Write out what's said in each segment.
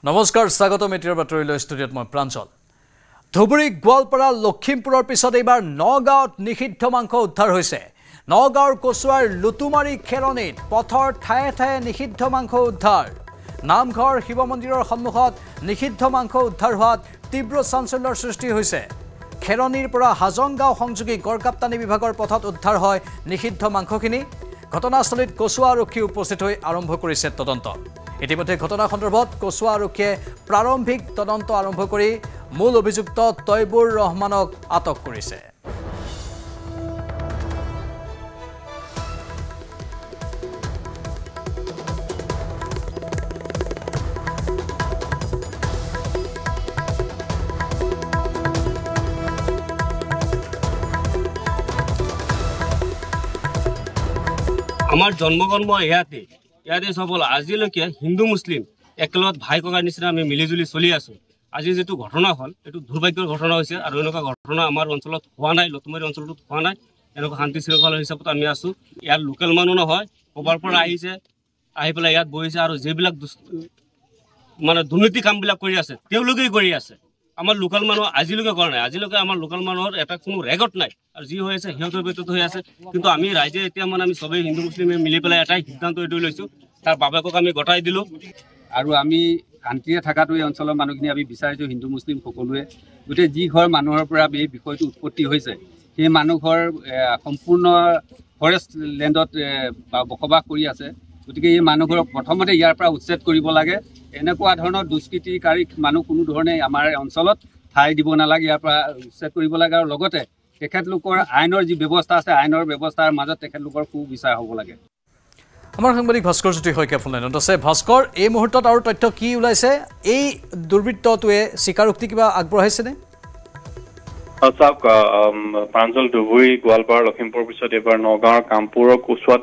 নমস্কাৰ স্বাগত মেটিৰ বাতৰিলৈ ষ্টুডিঅ'ত মই প্ৰাঞ্জল ধুবুৰী গোৱালপাৰা লখিমপুৰৰ পিছত এইবাৰ নগাঁৱত নিষিদ্ধ মাংস উদ্ধাৰ হৈছে নগাঁৱৰ কচুৱাৰ লুটুমাৰী খেলনিত পথৰ ঠায়ে ঠায়ে নিষিদ্ধ মাংস উদ্ধাৰ নামঘৰ শিৱ মন্দিৰৰ সন্মুখত নিষিদ্ধ মাংস উদ্ধাৰ হোৱাত তীব্ৰ চাঞ্চল্যৰ সৃষ্টি হৈছে খেলনিৰ পৰা হাজংগাঁও সংযোগী গড়কাপ্তানি বিভাগৰ পথত উদ্ধাৰ হয় নিষিদ্ধ মাংসখিনি ঘটনাস্থলীত কচুৱা আৰক্ষী উপস্থিত হৈ আৰম্ভ কৰিছে তদন্ত ইতিমধ্যে ঘটনা সন্দৰ্ভত কচুৱা আৰক্ষীয়ে প্ৰাৰম্ভিক তদন্ত আৰম্ভ কৰি মূল অভিযুক্ত তৈবুৰ ৰহমানক আটক কৰিছে আমাৰ জন্মকৰ্ম ইয়াতে সবল আজিলৈকে হিন্দু মুছলিম একেলগত ভাই ককাৰ নিচিনা আমি মিলিজুলি চলি আছোঁ আজি যেটো ঘটনা হ'ল এটো দুৰ্ভাগ্যৰ ঘটনা হৈছে আৰু এনেকুৱা ঘটনা আমাৰ অঞ্চলত হোৱা নাই লতুমাৰী অঞ্চলটোত হোৱা নাই এনেকুৱা শান্তি শৃংখলা হিচাপত আমি আছোঁ ইয়াৰ লোকেল মানুহ নহয় ক'বাৰ পৰা আহিছে আহি পেলাই ইয়াত বহিছে আৰু যিবিলাক মানে দুৰ্নীতি কামবিলাক কৰি আছে তেওঁলোকেই কৰি আছে আমাৰ লোকেল মানুহ আজিলৈকে কৰা নাই আজিলৈকে আমাৰ লোকেল মানুহৰ এটা কোনো ৰেকৰ্ড নাই আৰু যি হৈ আছে সিহঁতৰ ভিতৰত হৈ আছে কিন্তু আমি ৰাইজে এতিয়া মানে আমি সবেই হিন্দু মুছলিমে মিলি পেলাই এটাই সিদ্ধান্ত এইটো লৈছোঁ তাৰ বাবেকক আমি গতাই দিলোঁ আৰু আমি শান্তিৰে থকাটো এই অঞ্চলৰ মানুহখিনি আমি বিচাৰিছোঁ হিন্দু মুছলিম সকলোৱে গোটেই যি ঘৰ মানুহৰ পৰা এই বিষয়টো উৎপত্তি হৈছে সেই মানুহ ঘৰ সম্পূৰ্ণ ফৰেষ্ট লেণ্ডত বসবাস কৰি আছে গতিকে এই মানুহঘৰক প্ৰথমতে ইয়াৰ পৰা উচ্ছেদ কৰিব লাগে এনেকুৱা ধৰণৰ দুষ্কৃতিকাৰী মানুহ কোনো ধৰণে আমাৰ অঞ্চলত ঠাই দিব নালাগে ইয়াৰ পৰা উচ্ছেদ কৰিব লাগে আৰু লগতে তেখেতলোকৰ আইনৰ যি ব্যৱস্থা আছে আইনৰ ব্যৱস্থাৰ মাজত তেখেতলোকৰ সুবিচাৰ হ'ব লাগে আমাৰ সাংবাদিক ভাস্কৰ জ্যোতি শইকীয়া ফোন লাইনত আছে ভাস্কৰ এই মুহূৰ্তত আৰু তথ্য কি ওলাইছে এই দুৰ্বৃত্তটোৱে স্বীকাৰোক্তি কিবা আগবঢ়াইছেনে চাওক প্ৰাঞ্জল ধুবুৰী গোৱালপাৰা লখিমপুৰ পিছত এবাৰ নগাঁৱৰ কামপুৰৰ কচুৱাত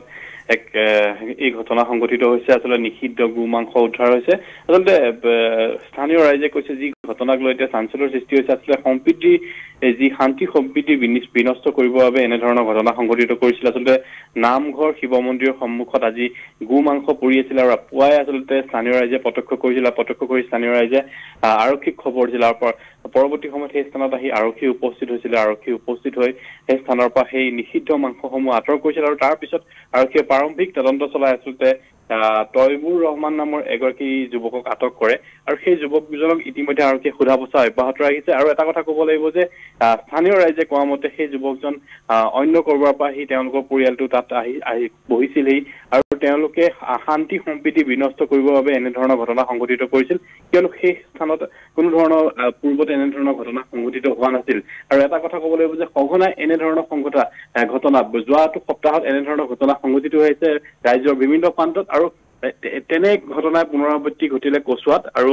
এই ঘটনা সংঘটিত হৈছে আসলে নিষিদ্ধ গো মাংস উদ্ধাৰ হৈছে আসলে স্থানীয় ৰাইজে কৈছে যি ঘটনাক লৈ এতিয়া চাঞ্চল্যৰ সৃষ্টি হৈছে আসলে সম্প্ৰীতি যি শান্তি সম্প্ৰীতি বিনষ্ট কৰিবৰ বাবে এনে ধৰণৰ ঘটনা সংঘটিত কৰিছিল আসলে নামঘৰ শিৱ মন্দিৰৰ সন্মুখত আজি গো মাংস পৰি আছিল আৰু পুৱাই আসলে স্থানীয় ৰাইজে প্ৰত্যক্ষ কৰি স্থানীয় ৰাইজে আৰক্ষীক খবৰ দিছিল আৰু পৰৱৰ্তী সময়ত সেই স্থানত আহি আৰক্ষী উপস্থিত হৈছিল আৰক্ষী উপস্থিত হৈ সেই স্থানৰ পৰা সেই নিষিদ্ধ মাংসসমূহ আঁতৰ কৰিছিল আৰু তাৰ পিছত আৰক্ষীয়ে প্ৰাৰম্ভিক তদন্ত চলাই আচলতে তৈবুৰ ৰহমান নামৰ এগৰাকী যুৱকক আটক কৰে আৰু সেই যুৱকজনক ইতিমধ্যে আৰক্ষীয়ে সোধা পোছা অব্যাহত ৰাখিছে আৰু এটা কথা ক'ব লাগিব যে স্থানীয় ৰাইজে কোৱা মতে সেই যুৱকজন অন্য কৰবাৰ পৰা আহি তেওঁলোকৰ পৰিয়ালটো তাত আহি বহিছিলহি আৰু তেওঁলোকে শান্তি সম্প্ৰীতি বিনষ্ট কৰিবৰ বাবে এনে ধৰণৰ ঘটনা সংঘটিত কৰিছিল কিয়নো সেই স্থানত কোনো ধৰণৰ পূৰ্বতে এনে ধৰণৰ ঘটনা সংঘটিত হোৱা নাছিল আৰু এটা কথা ক'ব লাগিব যে সঘনাই এনে ধৰণৰ ঘটনা যোৱাটো সপ্তাহত এনে ধৰণৰ ঘটনা সংঘটিত হৈছে ৰাজ্যৰ বিভিন্ন প্ৰান্তত আৰু তেনে ঘটনাৰ পুনৰাবৃত্তি ঘটিলে কচুৱাত আৰু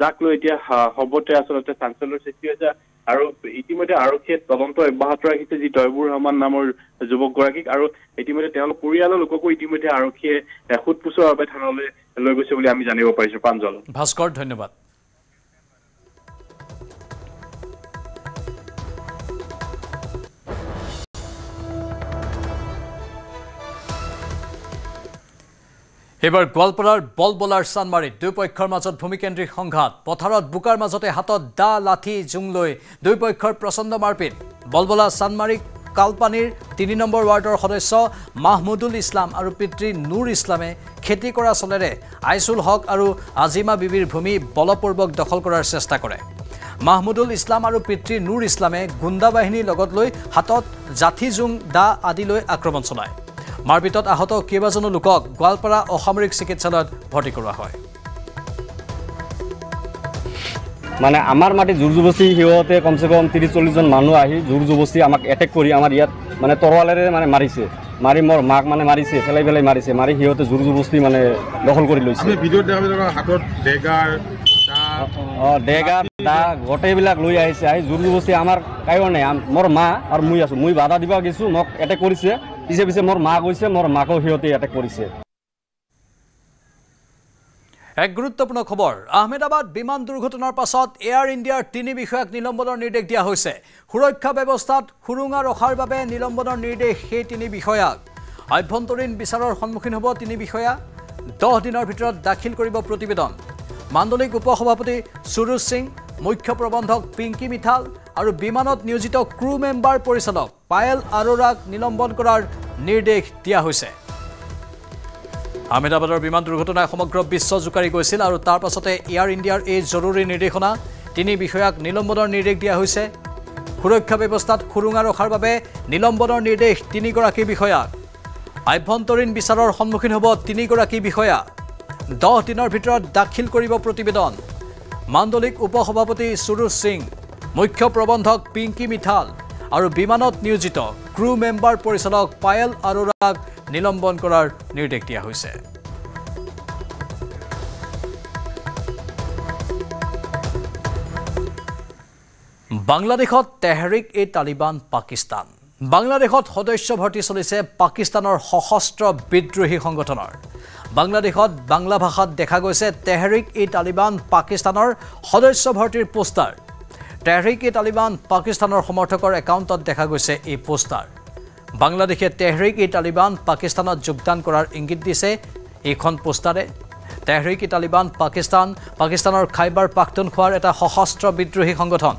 যাক লৈ এতিয়া সৰ্বতে আচলতে চাঞ্চল্যৰ সৃষ্টি হৈছে আৰু ইতিমধ্যে আৰক্ষীয়ে তদন্ত অব্যাহত ৰাখিছে যি তৈবুৰ ৰহমান নামৰ যুৱকগৰাকীক আৰু ইতিমধ্যে তেওঁলোকৰ পৰিয়ালৰ লোককো ইতিমধ্যে আৰক্ষীয়ে সোধপোছৰ বাবে থানালৈ লৈ গৈছে বুলি আমি জানিব পাৰিছো প্ৰাঞ্জল ভাস্কৰ ধন্যবাদ এবাৰ গোৱালপাৰাৰ বলবলাৰ চানমাৰীত দুই পক্ষৰ মাজত ভূমিকেন্দ্ৰিক সংঘাত পথাৰত বোকাৰ মাজতে হাতত দা লাঠি জুং লৈ দুই পক্ষৰ প্ৰচণ্ড মাৰপিট বলবলা চানমাৰী কালপানীৰ ৩ নম্বৰ ৱাৰ্ডৰ সদস্য মাহমুদুল ইছলাম আৰু পিতৃ নুৰ ইছলামে খেতি কৰা চলেৰে আইছুল হক আৰু আজিমা বিবিৰ ভূমি বলপূৰ্বক দখল কৰাৰ চেষ্টা কৰে মাহমুদুল ইছলাম আৰু পিতৃ নুৰ ইছলামে গুণ্ডা বাহিনীৰ লগত লৈ হাতত জাঠি জুং দা আদি লৈ আক্ৰমণ চলায় মাৰপিটত আহত কেইবাজনো লোকক গোৱালপাৰা অসামৰিক চিকিৎসালয়ত ভৰ্তি কৰোৱা হয় মানে আমাৰ মাটি জোৰ জবস্তি সিহঁতে কমসে কম 30-40 জন মানুহ আহি জোৰ জবস্তি আমাক এটেক কৰি আমাৰ ইয়াত মানে তৰোৱালেৰে মানে মাৰিছে মাৰি মোৰ মাক মানে মাৰিছে ফেলাই মাৰিছে মাৰি সিহঁতে জোৰ জবস্তি মানে দখল কৰি লৈছে আমি ভিডিঅ'ত দেখা হাতত ডেগাৰ দা গোটেইবিলাক লৈ আহিছে আহি জোৰ জবস্তি আমাৰ কায়ো নাই মোৰ মা আৰু মই আছোঁ মই বাধা দিব গৈছোঁ মোক এটেক কৰিছে পিছে মোৰ মা গৈছে মোৰ মাকো সিহঁতে এটেক কৰিছে এক গুৰুত্বপূৰ্ণ খবৰ আহমেদাবাদ বিমান দুৰ্ঘটনাৰ পাছত এয়াৰ ইণ্ডিয়াৰ 3 বিষয়াক নিলম্বনৰ নিৰ্দেশ দিয়া হৈছে সুৰক্ষা ব্যৱস্থাত সুৰুঙা ৰখাৰ বাবে নিলম্বনৰ নিৰ্দেশ সেই 3 বিষয়াক আভ্যন্তৰীণ বিচাৰৰ সন্মুখীন হ'ব 3 বিষয়া 10 দিনৰ ভিতৰত দাখিল কৰিব প্ৰতিবেদন মাণ্ডলিক উপসভাপতি সুৰুজ সিং, মুখ্য প্ৰবন্ধক পিংকি মিঠাল আৰু বিমানত নিয়োজিত ক্ৰু মেম্বাৰ পৰিচালক পায়েল আৰোৰাক নিলম্বন কৰাৰ নিৰ্দেশ দিয়া হৈছে। আহমেদাবাদৰ বিমান দুৰ্ঘটনাই সমগ্ৰ বিশ্ব জোকাৰি গৈছিল আৰু তাৰ পাছতে এয়াৰ ইণ্ডিয়াৰ এই জৰুৰী নিৰ্দেশনা 3 বিষয়াক নিলম্বনৰ নিৰ্দেশ দিয়া হৈছে। সুৰক্ষা ব্যৱস্থাত সুৰুঙা ৰখাৰ বাবে নিলম্বনৰ নিৰ্দেশ 3 গৰাকী বিষয়াক। আভ্যন্তৰীণ বিচাৰৰ সন্মুখীন হ'ব 3 গৰাকী বিষয়া। 10 দিনৰ ভিতৰত দাখিল কৰিব প্ৰতিবেদন। মাণ্ডলিক উপসভাপতি সুৰুজ সিং, মুখ্য প্ৰবন্ধক পিংকি মিঠাল আৰু বিমানত নিয়োজিত ক্ৰু মেম্বাৰ পৰিচালক পায়েল আৰোৰাক নিলম্বন কৰাৰ নিৰ্দেশ দিয়া হৈছে। বাংলাদেশত তেহৰিক-ই-তালিবান পাকিস্তান। বাংলাদেশত সদস্য ভৰ্তি চলিছে পাকিস্তানৰ সশস্ত্ৰ বিদ্ৰোহী সংগঠনৰ। বাংলাদেশত বাংলা ভাষাত দেখা গৈছে তেহৰিক-ই-তালিবান পাকিস্তানৰ সদস্য ভৰ্তিৰ পোষ্টাৰ। তেহৰিক-ই-তালিবান পাকিস্তানৰ সমৰ্থকৰ একাউণ্টত দেখা গৈছে এই পোষ্টাৰ। বাংলাদেশে তেহৰিক-ই-তালিবান পাকিস্তানত যোগদান কৰাৰ ইংগিত দিছে এইখন পোষ্টাৰে। তেহৰিক-ই-তালিবান পাকিস্তানৰ খাইবাৰ পাখতুনখোৱাৰ এটা সশস্ত্ৰ বিদ্ৰোহী সংগঠন।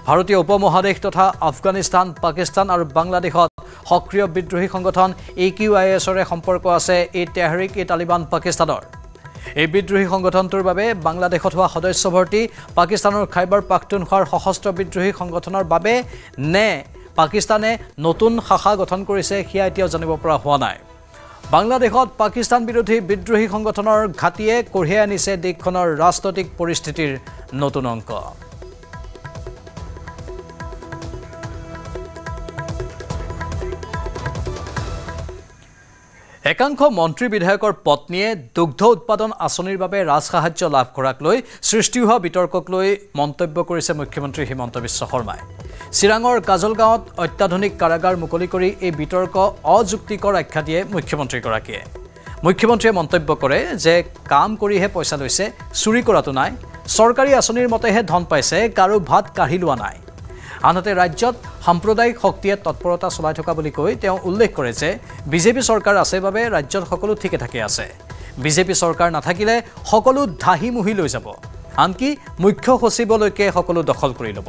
ভাৰতীয় উপমহাদেশ তথা আফগানিস্তান, পাকিস্তান আৰু বাংলাদেশত সক্ৰিয় বিদ্ৰোহী সংগঠন AQISৰে সম্পৰ্ক আছে এই তেহৰিক-ই-তালিবান পাকিস্তানৰ। এই বিদ্ৰোহী সংগঠনটোৰ বাবে বাংলাদেশত হোৱা সদস্য ভৰ্তি পাকিস্তানৰ খাইবাৰ পাখতুনখোৱাৰ সশস্ত্ৰ বিদ্ৰোহী সংগঠনৰ বাবে নে পাকিস্তানে নতুন শাখা গঠন কৰিছে সেয়া এতিয়াও জানিব পৰা হোৱা নাই। বাংলাদেশত পাকিস্তান বিৰোধী বিদ্ৰোহী সংগঠনৰ ঘাটিয়ে কঢ়িয়াই আনিছে দেশখনৰ ৰাজনৈতিক পৰিস্থিতিৰ নতুন অংক। একাংশ মন্ত্ৰী বিধায়কৰ পত্নীয়ে দুগ্ধ উৎপাদন আঁচনিৰ বাবে ৰাজসাহায্য লাভ কৰাক লৈ সৃষ্টি হোৱা বিতৰ্কক লৈ মন্তব্য কৰিছে মুখ্যমন্ত্ৰী হিমন্ত বিশ্ব শৰ্মাই। চিৰাঙৰ কাজলগাঁৱত অত্যাধুনিক কাৰাগাৰ মুকলি কৰি এই বিতৰ্ক অযুক্তিকৰ আখ্যা দিয়ে মুখ্যমন্ত্ৰীগৰাকীয়ে। মুখ্যমন্ত্ৰীয়ে মন্তব্য কৰে যে কাম কৰিহে পইচা লৈছে, চুৰি কৰাটো নাই। চৰকাৰী আঁচনিৰ মতেহে ধন পাইছে, কাৰো ভাত কাঢ়ি লোৱা নাই। আনহাতে ৰাজ্যত সাম্প্ৰদায়িক শক্তিয়ে তৎপৰতা চলাই থকা বুলি কৈ তেওঁ উল্লেখ কৰে যে বিজেপি চৰকাৰ আছে বাবে ৰাজ্যত সকলো ঠিকে থাকে আছে। বিজেপি চৰকাৰ নাথাকিলে সকলো ধাহিমুহি লৈ যাব, আনকি মুখ্য সচিবলৈকে সকলো দখল কৰি ল'ব।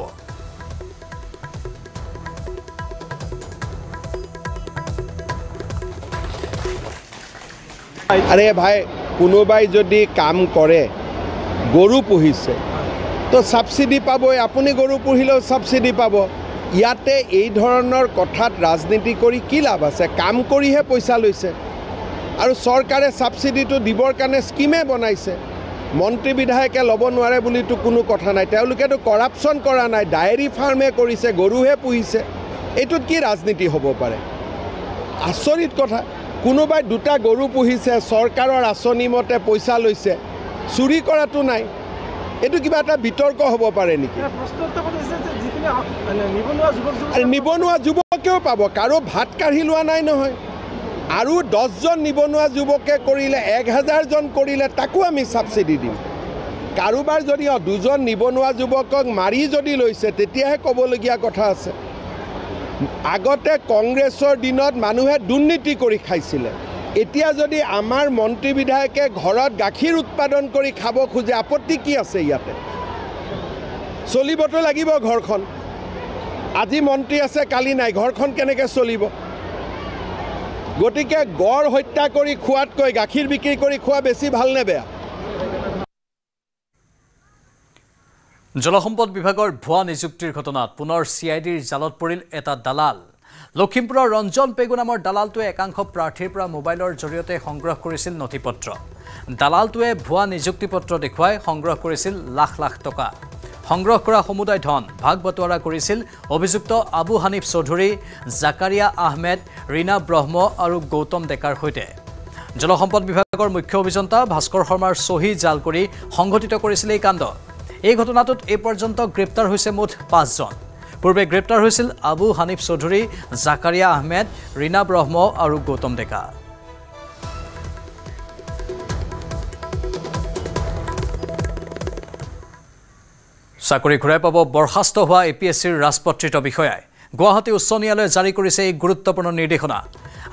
আৰে ভাই, কোনোবাই যদি কাম কৰে, গৰু পুহিছে তো সাবসিডি পাবই। আপুনি গৰু পুহিলেও সাবসিডি পাব। ইয়াতে এই ধৰণৰ কথাত ৰাজনীতি কৰি কি লাভ আছে? কাম কৰিহে পইচা লৈছে আৰু চৰকাৰে সাবসিডিটো দিবৰ কাৰণে স্কিমে বনাইছে। মন্ত্ৰী বিধায়কে ল'ব নোৱাৰে বুলিতো কোনো কথা নাই। তেওঁলোকেতো কৰাপশ্যন কৰা নাই, ডায়েৰী ফাৰ্মে কৰিছে, গৰুহে পুহিছে। এইটোত কি ৰাজনীতি হ'ব পাৰে? আচৰিত কথা। কোনোবাই 2টা গৰু পুহিছে, চৰকাৰৰ আঁচনি মতে পইচা লৈছে, চুৰি কৰাটো নাই। এইটো কিবা এটা বিতৰ্ক হ'ব পাৰে নেকি? নিবনুৱা যুৱকেও পাব, কাৰো ভাত কাঢ়ি লোৱা নাই নহয়। আৰু 10জন নিবনুৱা যুৱকে কৰিলে, 1000 জন কৰিলে তাকো আমি ছাবচিডি দিম। কাৰোবাৰ যদি 2জন নিবনুৱা যুৱকক মাৰি যদি লৈছে তেতিয়াহে ক'বলগীয়া কথা আছে। আগতে কংগ্ৰেছৰ দিনত মানুহে দুৰ্নীতি কৰি খাইছিলে। এতিয়া যদি আমাৰ মন্ত্ৰী বিধায়কে ঘৰত গাখীৰ উৎপাদন কৰি খাব খোজে, আপত্তি কি আছে? ইয়াতে চলিবতো লাগিব ঘৰখন। আজি মন্ত্ৰী আছে, কালি নাই, ঘৰখন কেনেকৈ চলিব? গতিকে গড় হত্যা কৰি খোৱাতকৈ গাখীৰ বিক্ৰী কৰি খোৱা বেছি ভাল নে বেয়া? জলসম্পদ বিভাগৰ ভুৱা নিযুক্তিৰ ঘটনাত পুনৰ CIDৰ জালত পৰিল এটা দালাল। লখিমপুৰৰ ৰঞ্জন পেগু নামৰ দালালটোৱে একাংশ প্ৰাৰ্থীৰ পৰা মোবাইলৰ জৰিয়তে সংগ্ৰহ কৰিছিল নথিপত্ৰ। দালালটোৱে ভুৱা নিযুক্তি পত্ৰ দেখুৱাই সংগ্ৰহ কৰিছিল লাখ লাখ টকা। সংগ্ৰহ কৰা সমুদায় ধন ভাগ বতৰা কৰিছিল অভিযুক্ত আবু হানিফ চৌধুৰী, জাকাৰিয়া আহমেদ, ৰীনা ব্ৰহ্ম আৰু গৌতম ডেকাৰ সৈতে। জলসম্পদ বিভাগৰ মুখ্য অভিযন্তা ভাস্কৰ শৰ্মাৰ চহী জাল কৰি সংঘটিত কৰিছিল এই কাণ্ড। এই ঘটনাটোত এই পৰ্যন্ত গ্ৰেপ্তাৰ হৈছে মুঠ 5 জন। পূৰ্বে গ্ৰেপ্তাৰ হৈছিল আবু হানিফ চৌধুৰী, জাকাৰিয়া আহমেদ, ৰীনা ব্ৰহ্ম আৰু গৌতম ডেকা। চাকৰি ঘূৰাই পাব বৰ্খাস্ত হোৱা APSCৰ ৰাজপত্ৰিত বিষয়াই। গুৱাহাটী উচ্চ ন্যায়ালয়ে জাৰি কৰিছে এই গুৰুত্বপূৰ্ণ নিৰ্দেশনা।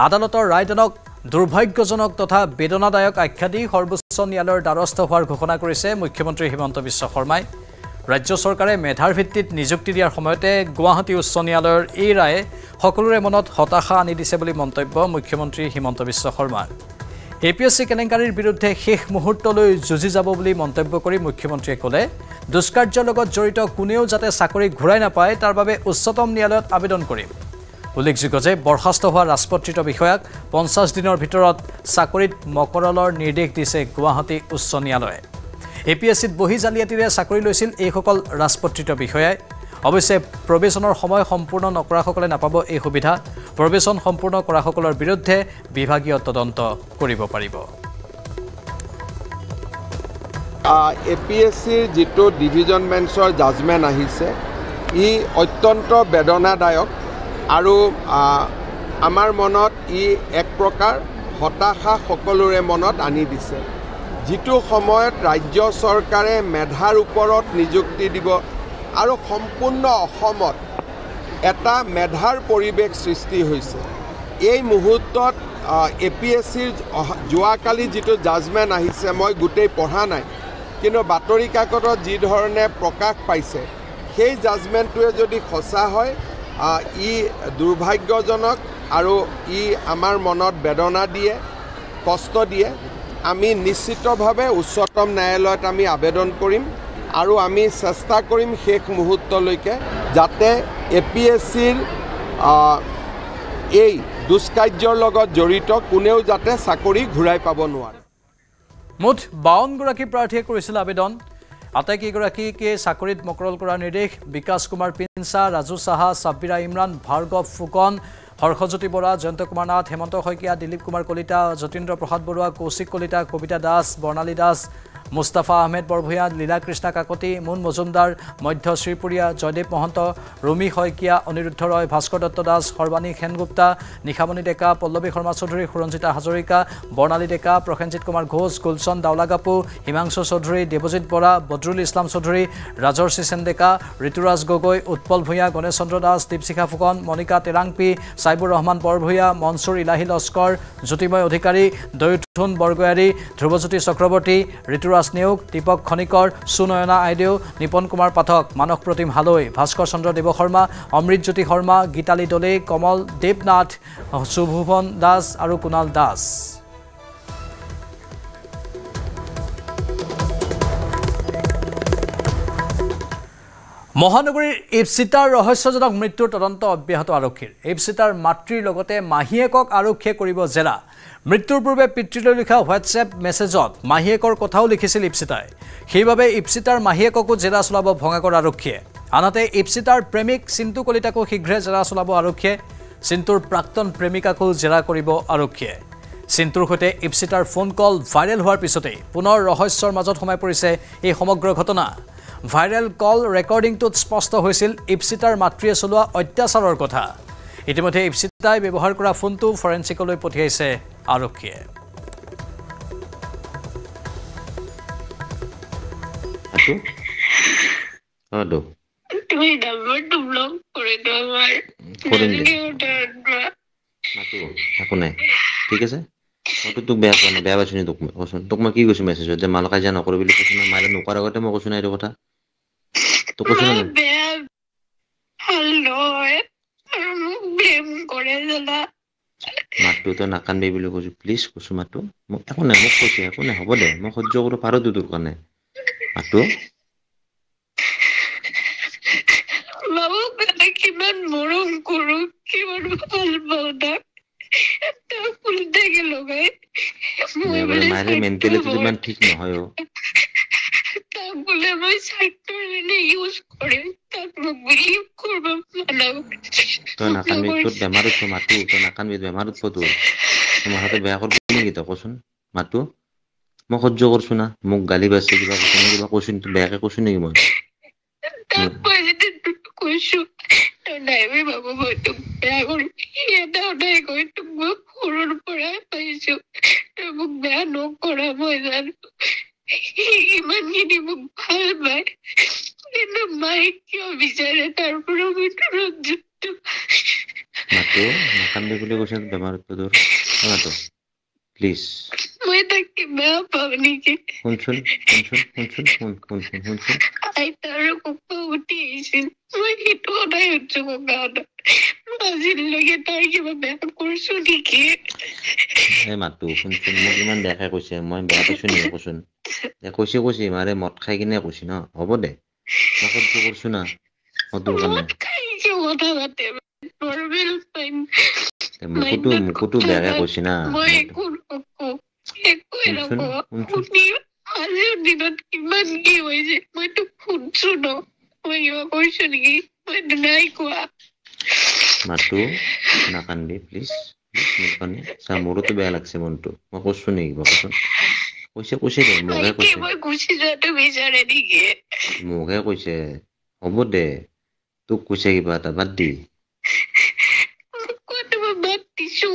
আদালতৰ ৰায়দানক দুৰ্ভাগ্যজনক তথা বেদনাদায়ক আখ্যা দি সৰ্বোচ্চ ন্যায়ালয়ৰ দ্বাৰস্থ হোৱাৰ ঘোষণা কৰিছে মুখ্যমন্ত্ৰী হিমন্ত বিশ্ব শৰ্মাই ৰাজ্য চৰকাৰে মেধাৰ ভিত্তিত নিযুক্তি দিয়াৰ সময়তে গুৱাহাটী উচ্চ ন্যায়ালয়ৰ এই ৰায়ে সকলোৰে মনত হতাশা আনি দিছে বুলি মন্তব্য মুখ্যমন্ত্ৰী হিমন্ত বিশ্ব শৰ্মাৰ APSC কেলেংকাৰীৰ বিৰুদ্ধে শেষ মুহূৰ্তলৈ যুঁজি যাব বুলি মন্তব্য কৰি মুখ্যমন্ত্ৰীয়ে ক'লে দুষ্কাৰ্যৰ লগত জড়িত কোনেও যাতে চাকৰি ঘূৰাই নাপায় তাৰ বাবে উচ্চতম ন্যায়ালয়ত আবেদন কৰিম উল্লেখযোগ্য যে বৰ্খাস্ত হোৱা ৰাজপত্ৰিত বিষয়াক 50 দিনৰ ভিতৰত চাকৰিত মকৰলৰ নিৰ্দেশ দিছে গুৱাহাটী উচ্চ ন্যায়ালয়ে APSCত বহি জালিয়াতিৰে চাকৰি লৈছিল এইসকল ৰাজপত্ৰিত বিষয়াই অৱশ্যে প্ৰবেশনৰ সময় সম্পূৰ্ণ নকৰাসকলে নাপাব এই সুবিধা প্ৰবেশন সম্পূৰ্ণ কৰাসকলৰ বিৰুদ্ধে বিভাগীয় তদন্ত কৰিব পাৰিব APSCৰ যিটো ডিভিজন বেঞ্চৰ জাজমেণ্ট আহিছে ই অত্যন্ত বেদনাদায়ক আৰু আমাৰ মনত ই এক প্ৰকাৰ হতাশা সকলোৰে মনত আনি দিছে যিটো সময়ত ৰাজ্য চৰকাৰে মেধাৰ ওপৰত নিযুক্তি দিব আৰু সম্পূৰ্ণ অসমত এটা মেধাৰ পৰিৱেশ সৃষ্টি হৈছে এই মুহূৰ্তত APSCৰ যোৱাকালি যিটো জাজমেণ্ট আহিছে মই গোটেই পঢ়া নাই কিন্তু বাতৰি কাকতত যি ধৰণে প্ৰকাশ পাইছে সেই জাজমেণ্টটোৱে যদি সঁচা হয় ই দুৰ্ভাগ্যজনক আৰু ই আমাৰ মনত বেদনা দিয়ে কষ্ট দিয়ে আমি নিশ্চিতভাৱে উচ্চতম ন্যায়ালয়ত আমি আবেদন কৰিম আৰু আমি চেষ্টা কৰিম শেষ মুহূৰ্তলৈকে যাতে APSCৰ এই দুষ্কাৰ্যৰ লগত জড়িত কোনেও যাতে চাকৰি ঘূৰাই পাব নোৱাৰে মুঠ 52 গৰাকী প্ৰাৰ্থীয়ে কৰিছিল আবেদন আটাইকেইগৰাকীকে চাকৰিত মকৰল কৰাৰ নিৰ্দেশ বিকাশ কুমাৰ পিনছা ৰাজু সাহা সাব্বিৰা ইমৰান ভাৰ্গৱ ফুকন হৰ্ষজ্যোতি বৰা জয়ন্ত কুমাৰ নাথ হেমন্ত শইকীয়া দিলীপ কুমাৰ কলিতা যতীন্দ্ৰ প্ৰসাদ বৰুৱা কৌশিক কলিতা কবিতা দাস বৰ্ণালী দাস মুস্তাফা আহমেদ বৰভূঞা লীলা কৃষ্ণা কাকতি মুন মজুমদাৰ মধ্য শ্ৰীপুৰীয়া জয়দেৱ মহন্ত ৰুমি শইকীয়া অনিৰুদ্ধ ৰয় ভাস্কৰ দত্ত দাস সৰ্বাণী সেনগুপ্তা নিশামণি ডেকা পল্লৱী শৰ্মা চৌধুৰী সুৰঞ্জিতা হাজৰিকা বৰ্ণালী ডেকা প্ৰসেনজিৎ কুমাৰ ঘোষ গুলচন দাউলাগাপু হিমাংশু চৌধুৰী দেৱজিৎ বৰা বদৰুল ইছলাম চৌধুৰী ৰাজৰ্ষি সেন ডেকা ঋতুৰাজ গগৈ উৎপল ভূঞা গণেশ চন্দ্ৰ দাস দীপশিখা ফুকন মণিকা তেৰাংপি চাইবুৰ ৰহমান বৰভূঞা মনচুৰ ইলাহী লস্কৰ জ্যোতিময় অধিকাৰী দয়ুথুন বৰগয়াৰী ধ্ৰুৱজ্যোতি চক্ৰৱৰ্তী ঋতুৰাজ নেওগ দীপক খনিকৰ সুনয়না আইদেউ নিপন কুমাৰ পাঠক মানস প্ৰতিম হালৈ ভাস্কৰ চন্দ্ৰ দেৱ শৰ্মা অমৃতজ্যোতি শৰ্মা গীতালী দলে কমল দেৱনাথ সুভুৱন দাস আৰু কুণাল দাস মহানগৰীৰ ইপচিতাৰ ৰহস্যজনক মৃত্যুৰ তদন্ত অব্যাহত আৰক্ষীৰ ইপচিতাৰ মাতৃৰ লগতে মাহীয়েকক আৰক্ষীয়ে কৰিব জেৰা মৃত্যুৰ পূৰ্বে পিতৃলৈ লিখা হোৱাটছএপ মেছেজত মাহীয়েকৰ কথাও লিখিছিল ইপচিতাই সেইবাবে ইপচিতাৰ মাহীয়েককো জেৰা চলাব ভঙাগড় আৰক্ষীয়ে আনহাতে ইপচিতাৰ প্ৰেমিক চিন্তু কলিতাকো শীঘ্ৰে জেৰা চলাব আৰক্ষীয়ে চিন্তুৰ প্ৰাক্তন প্ৰেমিকাকো জেৰা কৰিব আৰক্ষীয়ে চিন্তুৰ সৈতে ইপচিতাৰ ফোন কল ভাইৰেল হোৱাৰ পিছতেই পুনৰ ৰহস্যৰ মাজত সোমাই পৰিছে এই সমগ্ৰ ঘটনা ভাইৰেল কল ৰেকৰ্ডিংটোত স্পষ্ট হৈছিল ইপচিতাৰ মাতৃয়ে চলোৱা অত্যাচাৰৰ কথা ইতিমধ্যে ইপচিতাই ব্যৱহাৰ কৰা ফোনটো ফৰেনচিকলৈ পঠিয়াইছে আৰক্ষীয়ে ঠিক আছে মইতো তোক বেয়া পোৱা নাই বেয়া পাইছো নি তোক মই কচোন তোক মই কি কৈছো মেছেজত যে মাল কাজিয়া নকৰো বুলি কৈছো না মাৰে নোকোৱাৰ আগতে মই কৈছো না এইটো কথা তোক কৈছো না মাতটো তই নাকান্দিবি বুলি কৈছো প্লিজ কৈছো মাতটো মোক একো নাই মোক কৈছো একো নাই হ'ব দে মই সহ্য কৰিব পাৰো তোৰ কাৰণে মাতটো কিমান মৰম কৰো কিমান ভাল পাওঁ তাক ফুলটাকে লগাই মাৰে মেণ্টেলিটি ইমান ঠিক নহয় তাক বোলে মই স্বাৰ্থৰ কাৰণে ইউজ কৰিম তাক মোক বিলিভ কৰিব মানাও তই নাকান্দিবি তোৰ বেমাৰত তো মাতো তই নাকান্দিবি বেমাৰত তোৰ তোমাৰ হাতে বেয়া কৰিব নেকি তই কচোন মাতো মই সহ্য কৰিছো না মোক গালি পাইছে কিবা কৈছো তোৰ বেয়াকে কৈছো নেকি মই তাক কৈছো নাইবি বাবু মই তোক বেয়া কৰি এটা সদায় কৈ তোক মই সৰুৰ পৰাই পাইছো তই মোক বেয়া নকৰা মই জানো ইমানখিনি মোক ভাল পায় কিন্তু মায়ে কিয় বিচাৰে তাৰ পৰা মই দূৰত যুক্ত মাতো নাকান্দিবি বুলি কৈছে বেমাৰত তোৰ মাতো প্লিজ মই তাকে বেয়া পাওঁ নেকি শুনচোন আইতাৰ কপা উঠি আহিছিল মই সেইটো সদায় উঠছো ককাহঁতক আজিলৈকে তাই কিবা বেয়া কৰিছো নেকি এই মাতো শুনচোন মোক ইমান বেয়াকে কৈছে মই বেয়া পাইছো নেকি কচোন কৈছে মাৰে মদ খাই কিনে কৈছে ন হ'ব দে মই সহ্য কৰছো না তোৰ কাৰণে কথা পাতে নৰ্মেল টাইম মুকুটো বেয়াকে কৈছে না মই একো আজিৰ দিনত কিমান কি হৈছে মইতো শুনছো ন মই কিবা কৈছো নেকি মই নাই কোৱা মাতো নাকান্দি প্লিজ চা মোৰোতো বেয়া লাগছে মনটো মই কৈছো নেকি কচোন কৈছে দে মোকে কৈছে মই গুচি যোৱাটো বিচাৰে নেকি মোকে কৈছে হ'ব দে তোক কৈছে কিবা এটা বাদ দি বাদ দিছো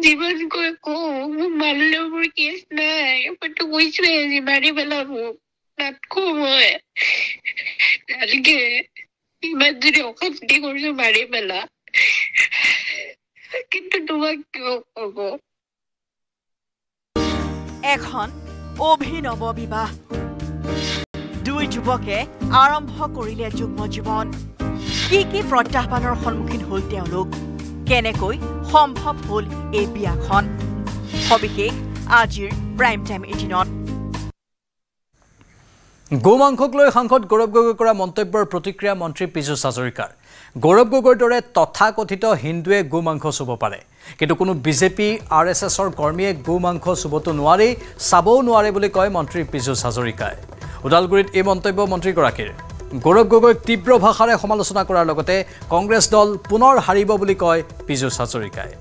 যিমান কৈ কওঁ মোক মাৰিলেও মোৰ কেছ নাই মইতো কৈছোৱে আজি মাৰি পেলাব নাটকো মই নালাগে ইমান যদি অশান্তি কৰিছো মাৰি পেলা কিন্তু তোমাক কিয় কব এখন অভিনৱ বিবাহ দুই যুৱকে আৰম্ভ কৰিলে যুগ্ম জীৱন কি প্ৰত্যাহ্বানৰ সন্মুখীন হ'ল তেওঁলোক কেনেকৈ সম্ভৱ হ'ল এই বিয়াখন সবিশেষ আজিৰ প্ৰাইম টাইম 18ত গোমাংসক লৈ সাংসদ গৌৰৱ গগৈ কৰা মন্তব্যৰ প্ৰতিক্ৰিয়া মন্ত্ৰী পীযুষ হাজৰিকাৰ গৌৰৱ গগৈৰ দৰে তথাকথিত হিন্দুৱে গোমাংস চুব পাৰে কিন্তু কোনো বিজেপি আৰএছএছৰ কৰ্মীয়ে গোমাংস চুবতো নোৱাৰি চাবও নোৱাৰে বুলি কয় মন্ত্ৰী পীযুষ হাজৰিকাই ওদালগুৰিত এই মন্তব্য মন্ত্ৰীগৰাকীৰ গৌৰৱ গগৈক তীব্ৰ ভাষাৰে সমালোচনা কৰাৰ লগতে কংগ্ৰেছ দল পুনৰ হাৰিব বুলি কয় পীযুষ হাজৰিকাই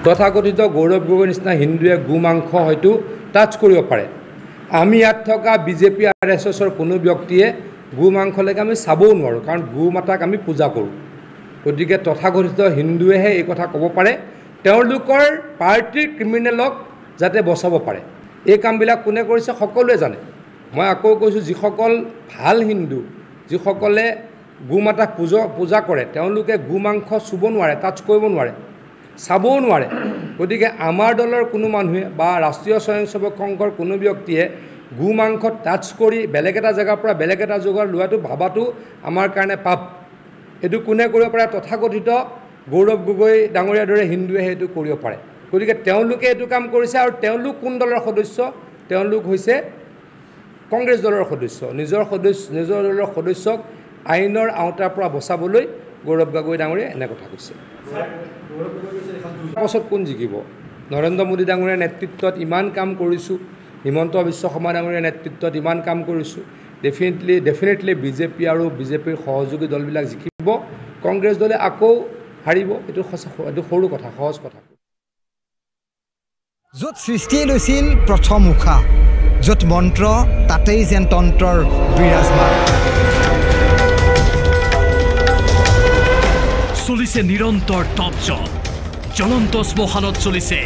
তথাকথিত গৌৰৱ গগৈ নিচিনা হিন্দুৱে গোমাংস হয়তো টাচ কৰিব পাৰে আমি ইয়াত থকা বিজেপি আৰএছএছৰ কোনো ব্যক্তিয়ে গোমাংসলৈকে আমি চাবও নোৱাৰোঁ কাৰণ গো মাতাক আমি পূজা কৰোঁ গতিকে তথাকথিত হিন্দুৱেহে এই কথা ক'ব পাৰে তেওঁলোকৰ পাৰ্টিৰ ক্ৰিমিনেলক যাতে বচাব পাৰে এই কামবিলাক কোনে কৰিছে সকলোৱে জানে মই আকৌ কৈছোঁ যিসকল ভাল হিন্দু যিসকলে গো মাতাক পূজা কৰে তেওঁলোকে গোমাংস চুব নোৱাৰে টাচ কৰিব নোৱাৰে চাবও নোৱাৰে গতিকে আমাৰ দলৰ কোনো মানুহে বা ৰাষ্ট্ৰীয় স্বয়ংসেৱক সংঘৰ কোনো ব্যক্তিয়ে গোমাংস টাচ কৰি বেলেগ এটা জেগাৰ পৰা বেলেগ এটা জেগাৰ লোৱাটো ভাবাটো আমাৰ কাৰণে পাপ এইটো কোনে কৰিব পাৰে তথাকথিত গৌৰৱ গগৈ ডাঙৰীয়াৰ দৰে হিন্দুৱে সেইটো কৰিব পাৰে গতিকে তেওঁলোকে এইটো কাম কৰিছে আৰু তেওঁলোক কোন দলৰ সদস্য তেওঁলোক হৈছে কংগ্ৰেছ দলৰ সদস্য নিজৰ দলৰ সদস্যক আইনৰ আওতাৰ পৰা বচাবলৈ গৌৰৱ গগৈ ডাঙৰীয়াই এনে কথা কৈছে পাছত কোন জিকিব নৰেন্দ্ৰ মোদী ডাঙৰীয়াৰ নেতৃত্বত ইমান কাম কৰিছোঁ হিমন্ত বিশ্ব শৰ্মা ডাঙৰীয়াৰ নেতৃত্বত ইমান কাম কৰিছোঁ ডেফিনেটলি বিজেপি আৰু বিজেপিৰ সহযোগী দলবিলাক জিকিব কংগ্ৰেছ দলে আকৌ হাৰিব এইটো সৰু কথা সহজ কথা য'ত সৃষ্টি লৈছিল প্ৰথম উশা য'ত মন্ত্ৰ তাতেই যেন তন্ত্ৰৰ বিৰাজমান চলিছে নিৰন্তৰ তপজপ জ্বলন্ত শ্মশানত চলিছে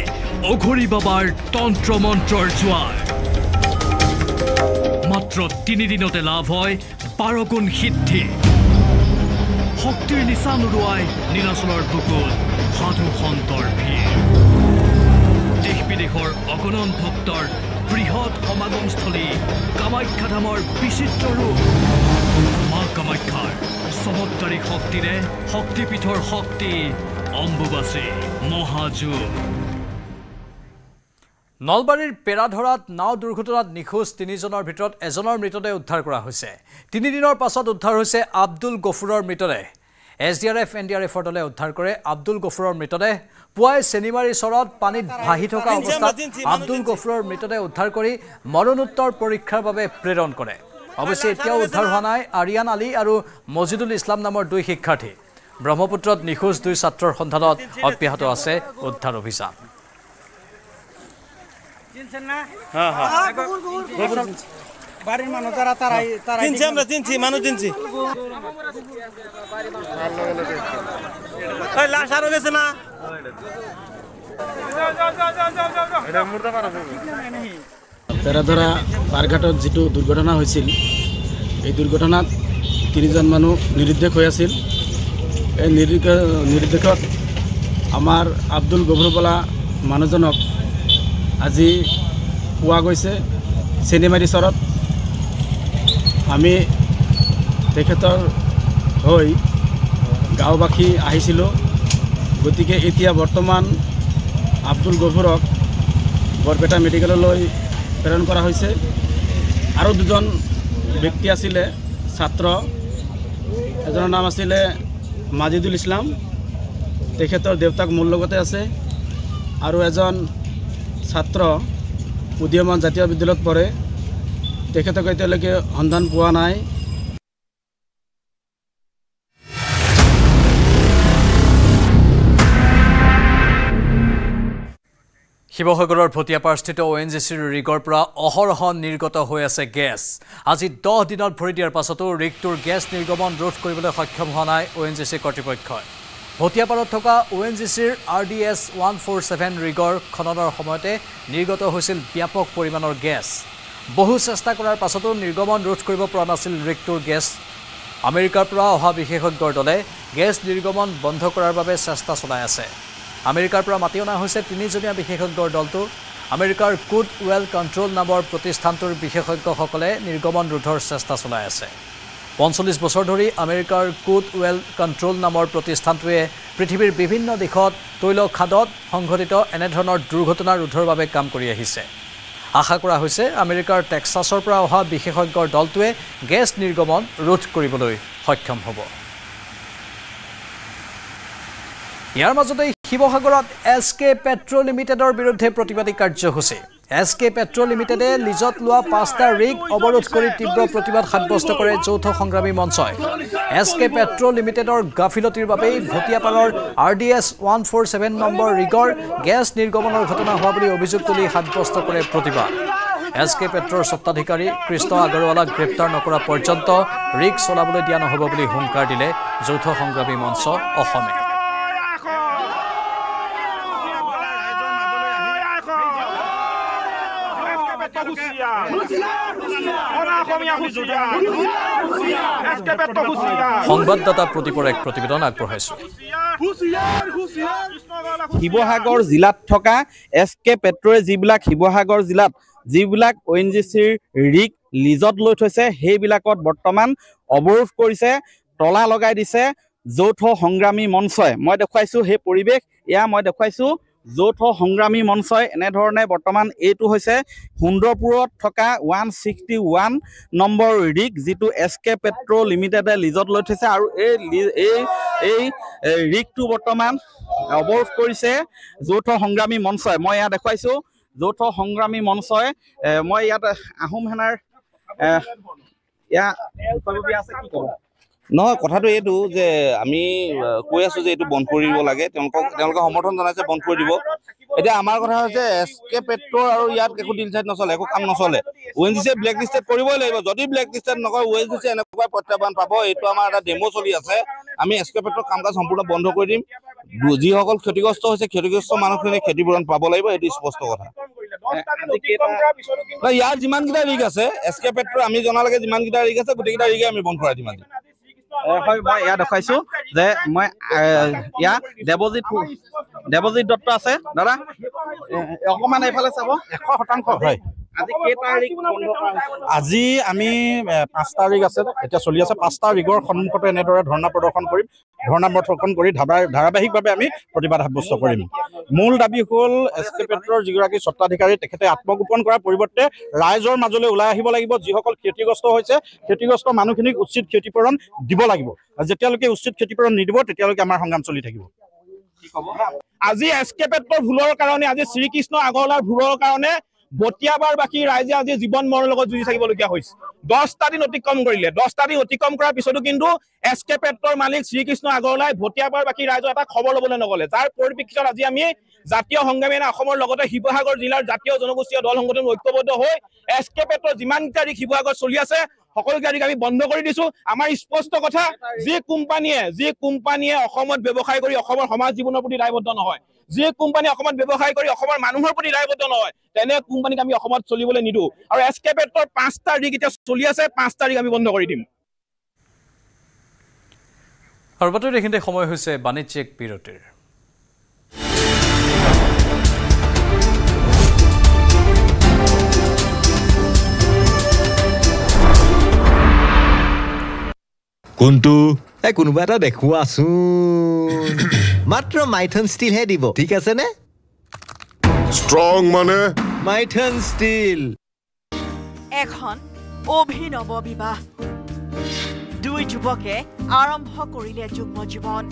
অঘৰী বাবাৰ তন্ত্ৰ মন্ত্ৰৰ জোৱাৰ মাত্ৰ 3 দিনতে লাভ হয় 12 গুণ সিদ্ধি শক্তিৰ নিচান উৰুৱাই নীলাচলৰ বুকুত সাধু সন্তৰ ভিৰ দেশ বিদেশৰ অগণন ভক্তৰ বৃহৎ সমাগমস্থলী কামাখ্যা ধামৰ বিচিত্ৰ ৰূপ মা কামাখ্যাৰ চমৎকাৰী শক্তিৰে শক্তিপীঠৰ শক্তি অম্বুবাচী মহাযুগ নলবাৰীৰ পেৰাধৰাত নাও দুৰ্ঘটনাত নিখোজ 3জনৰ ভিতৰত এজনৰ মৃতদেহ উদ্ধাৰ কৰা হৈছে 3 দিনৰ পাছত উদ্ধাৰ হৈছে আব্দুল গফুৰৰ মৃতদেহ এছডিআৰএফ এনডিআৰএফৰ দলে উদ্ধাৰ কৰে আব্দুল গফুৰৰ মৃতদেহ পুৱাই চেনিমাৰী চৰত পানীত ভাহি থকা অৱস্থাত আব্দুল গফুৰৰ মৃতদেহ উদ্ধাৰ কৰি মৰণোত্তৰ পৰীক্ষাৰ বাবে প্ৰেৰণ কৰে অৱশ্যে এতিয়াও উদ্ধাৰ হোৱা নাই আৰিয়ান আলী আৰু মজিদুল ইছলাম নামৰ 2 শিক্ষাৰ্থী ব্ৰহ্মপুত্ৰত নিখোজ 2 ছাত্ৰৰ সন্ধানত অব্যাহত আছে উদ্ধাৰ অভিযান বাড়িৰ মানুষ যাৰা তাৰাই চিনছি আমৰা চিনছি মানুষ চিনছি লাশ আৰো গেছে না পেৰাধৰা পাৰঘাটত যিটো দুৰ্ঘটনা হৈছিল এই দুৰ্ঘটনাত 3জন মানুহ নিৰুদ্দেশ হৈ আছিল এই নিৰ্দেশক আমাৰ আব্দুল গফুৰ বোলা মানুহজনক আজি পোৱা গৈছে চেনিমাৰী চৰত। আমি তেখেতৰ হৈ গাঁওবাসী আহিছিলোঁ। গতিকে এতিয়া বৰ্তমান আব্দুল গফুৰক বৰপেটা মেডিকেললৈ প্ৰেৰণ কৰা হৈছে। আৰু দুজন ব্যক্তি আছিলে ছাত্ৰ, এজনৰ নাম আছিলে মাজিদুল ইছলাম, তেখেতৰ দেউতাক মোৰ লগতে আছে, আৰু এজন ছাত্ৰ উদীয়মান জাতীয় বিদ্যালয়ত পঢ়ে, তেখেতক এতিয়ালৈকে সন্ধান পোৱা নাই। শিৱসাগৰৰ ভটিয়াপাৰস্থিত ONGCৰ ৰিগৰ পৰা অহৰহ নিৰ্গত হৈ আছে গেছ। আজি 10 দিনত ভৰি দিয়াৰ পাছতো ৰিগটোৰ গেছ নিৰ্গমন ৰোধ কৰিবলৈ সক্ষম হোৱা নাই ONGC কৰ্তৃপক্ষই। ভটিয়াপাৰত থকা ONGCৰ RDS 147 ৰিগৰ খননৰ সময়তে নিৰ্গত হৈছিল ব্যাপক পৰিমাণৰ গেছ। বহু চেষ্টা কৰাৰ পাছতো নিৰ্গমন ৰোধ কৰিব পৰা নাছিল ৰিগটোৰ গেছ। আমেৰিকাৰ পৰা অহা বিশেষজ্ঞৰ দলে গেছ নিৰ্গমন বন্ধ কৰাৰ বাবে চেষ্টা চলাই আছে। আমেৰিকাৰ পৰা মাতি অনা হৈছে 3জনীয়া বিশেষজ্ঞৰ দলটো। আমেৰিকাৰ কুড ৱেল কণ্ট্ৰল নামৰ প্ৰতিষ্ঠানটোৰ বিশেষজ্ঞসকলে নিৰ্গমন ৰোধৰ চেষ্টা চলাই আছে। 45 বছৰ ধৰি আমেৰিকাৰ কুড ৱেল কণ্ট্ৰল নামৰ প্ৰতিষ্ঠানটোৱে পৃথিৱীৰ বিভিন্ন দিশত তৈল খাদত সংঘটিত এনেধৰণৰ দুৰ্ঘটনা ৰোধৰ বাবে কাম কৰি আহিছে। আশা কৰা হৈছে আমেৰিকাৰ টেক্সাছৰ পৰা অহা বিশেষজ্ঞৰ দলটোৱে গেছ নিৰ্গমন ৰোধ কৰিবলৈ সক্ষম হ'ব। ইয়াৰ মাজতে শিৱসাগৰত SK পেট্ৰ লিমিটেডৰ বিৰুদ্ধে প্ৰতিবাদী কাৰ্যসূচী। SK পেট্ৰ লিমিটেডে লিজত লোৱা 5টা ৰিগ অৱৰোধ কৰি তীব্ৰ প্ৰতিবাদ সাব্যস্ত কৰে যৌথ সংগ্ৰামী মঞ্চই। SK পেট্ৰ লিমিটেডৰ গাফিলতিৰ বাবেই ভটিয়াপাৰৰ RDS 147 নম্বৰ ৰিগৰ গেছ নিৰ্গমনৰ ঘটনা হোৱা বুলি অভিযোগ তুলি সাব্যস্ত কৰে প্ৰতিবাদ। SK পেট্ৰৰ স্বত্বাধিকাৰী কৃষ্ণ আগৰৱালাক গ্ৰেপ্তাৰ নকৰা পৰ্যন্ত ৰিগ চলাবলৈ দিয়া নহ'ব বুলি হুংকাৰ দিলে যৌথ সংগ্ৰামী মঞ্চ অসমে। সংবাদদাতা প্ৰতিপৰ এক প্ৰতিবেদন আগবঢ়াইছো। শিৱসাগৰ জিলাত থকা SK পেট্ৰয়ে শিৱসাগৰ জিলাত যিবিলাক ONGCৰ ৰিগ লিজত লৈ থৈছে সেইবিলাকত বৰ্তমান অৱৰোধ কৰিছে, তলা লগাই দিছে যৌথ সংগ্ৰামী মঞ্চই। মই দেখুৱাইছো সেই পৰিৱেশ, এয়া মই দেখুৱাইছো যৌথ সংগ্ৰামী মঞ্চই এনেধৰণে বৰ্তমান এইটো হৈছে সুন্দৰপুৰত থকা 161 নম্বৰ ৰিগ, যিটো SK পেট্ৰ লিমিটেডে লিজত লৈ থৈছে। আৰু এই ৰিগটো বৰ্তমান অৱৰোধ কৰিছে যৌথ সংগ্ৰামী মঞ্চই। মই ইয়াত দেখুৱাইছো যৌথ সংগ্ৰামী মঞ্চই। মই ইয়াত আহোম সেনাৰ আছে কি ক'ব? নহয়, কথাটো এইটো যে আমি কৈ আছো যে এইটো বন্ধ কৰিব লাগে, তেওঁলোকে সমৰ্থন জনাইছে বন্ধ কৰি দিব। এতিয়া আমাৰ কথা হৈছে SK পেট্ৰ আৰু ইয়াত একো ডিল চাইড নচলে, একো কাম নচলে। ONGC ব্লেক লিষ্টেড কৰিবই লাগিব। যদি ব্লেক লিষ্টেড নকৰে ONGC এনেকুৱা প্ৰত্যাহ্বান পাব। এইটো আমাৰ এটা ডেমো চলি আছে। আমি SK পেট্ৰৰ কাম কাজ সম্পূৰ্ণ বন্ধ কৰি দিম। যিসকল ক্ষতিগ্ৰস্ত হৈছে ক্ষতিগ্ৰস্ত মানুহখিনি ক্ষতিপূৰণ পাব লাগিব, এইটো স্পষ্ট কথা। ইয়াৰ যিমানকেইটা ৰিগ আছে SK পেট্ৰ আমি জনালৈকে যিমানকেইটা ৰিগ আছে গোটেইকেইটা ৰিগে আমি বন্ধ কৰাই দিম আজি। হয়, মই ইয়াত দেখুৱাইছো যে মই ইয়াত দেৱজিৎ দত্ত আছে। দাদা অকমান এইফালে চাব। 100% হয়। আজি আমি 5টা ৰিগ আছে, এতিয়া চলি আছে। 5টা ৰিগৰ সন্মুখতে এনেদৰে ধৰ্ণা প্ৰদৰ্শন কৰি ধাৰাবাহিকভাৱে আমি প্ৰতিবাদ সাব্যস্ত কৰিম। মূল দাবী হ'ল SK পেট্ৰৰ যিগৰাকী স্বত্বাধিকাৰী তেখেতে আত্মগোপন কৰাৰ পৰিৱৰ্তে ৰাইজৰ মাজলৈ ওলাই আহিব লাগিব। যিসকল ক্ষতিগ্ৰস্ত হৈছে ক্ষতিগ্ৰস্ত মানুহখিনিক উচিত ক্ষতিপূৰণ দিব লাগিব। যেতিয়ালৈকে উচিত ক্ষতিপূৰণ নিদিব তেতিয়ালৈকে আমাৰ সংগ্ৰাম চলি থাকিব। আজি SK পেট্ৰৰ ভুলৰ কাৰণে, আজি শ্ৰীকৃষ্ণ আগৰৱালাৰ ভুলৰ কাৰণে ভটিয়াপাৰবাসী ৰাইজে আজি জীৱন মৰণৰ লগত যুঁজি থাকিবলগীয়া হৈছে। 10টা দিন অতিক্ৰম কৰিলে। 10টা দিন অতিক্ৰম কৰাৰ পিছতো কিন্তু SK পেট্ৰৰ মালিক শ্ৰীকৃষ্ণ আগৰৱালাই ভটিয়াপাৰবাসী ৰাইজৰ এটা খবৰ ল'বলৈ নগ'লে। যাৰ পৰিপ্ৰেক্ষিতত আজি আমি জাতীয় সংগ্ৰামী অসমৰ লগতে শিৱসাগৰ জিলাৰ জাতীয় জনগোষ্ঠীয় দল সংগঠন ঐক্যবদ্ধ হৈ SK পেট্ৰৰ যিমানকেইটা ৰিগ শিৱসাগৰত চলি আছে সকলোকে আমি বন্ধ কৰি দিছো। আমাৰ স্পষ্ট কথা, যি কোম্পানীয়ে অসমত ব্যৱসায় কৰি অসমৰ সমাজ জীৱনৰ প্ৰতি দায়বদ্ধ নহয়, যি কোম্পানী অসমত ব্যৱসায় কৰি অসমৰ মানুহৰ প্ৰতি দায়বদ্ধ নহয়, তেনে কোম্পানীক আমি অসমত চলিবলৈ নিদিওঁ। আৰু SK পেট্ৰৰ 5টা ৰিগ এতিয়া চলি আছে, 5টা ৰিগ আমি বন্ধ কৰি দিম। সৰ্বত্ৰে এইখিনিতে সময় হৈছে বাণিজ্যিক বিৰতিৰ। কোনটো কোনোবা এটা দেখুৱাচোন মাত্ৰ মাইথন ষ্টিল হে দিব ঠিক আছে নে ষ্ট্ৰং মানে মাইথন ষ্টিল এখন অভিনৱ বিবাহ দুই যুৱকে আৰম্ভ কৰিলে যুগ্ম জীৱন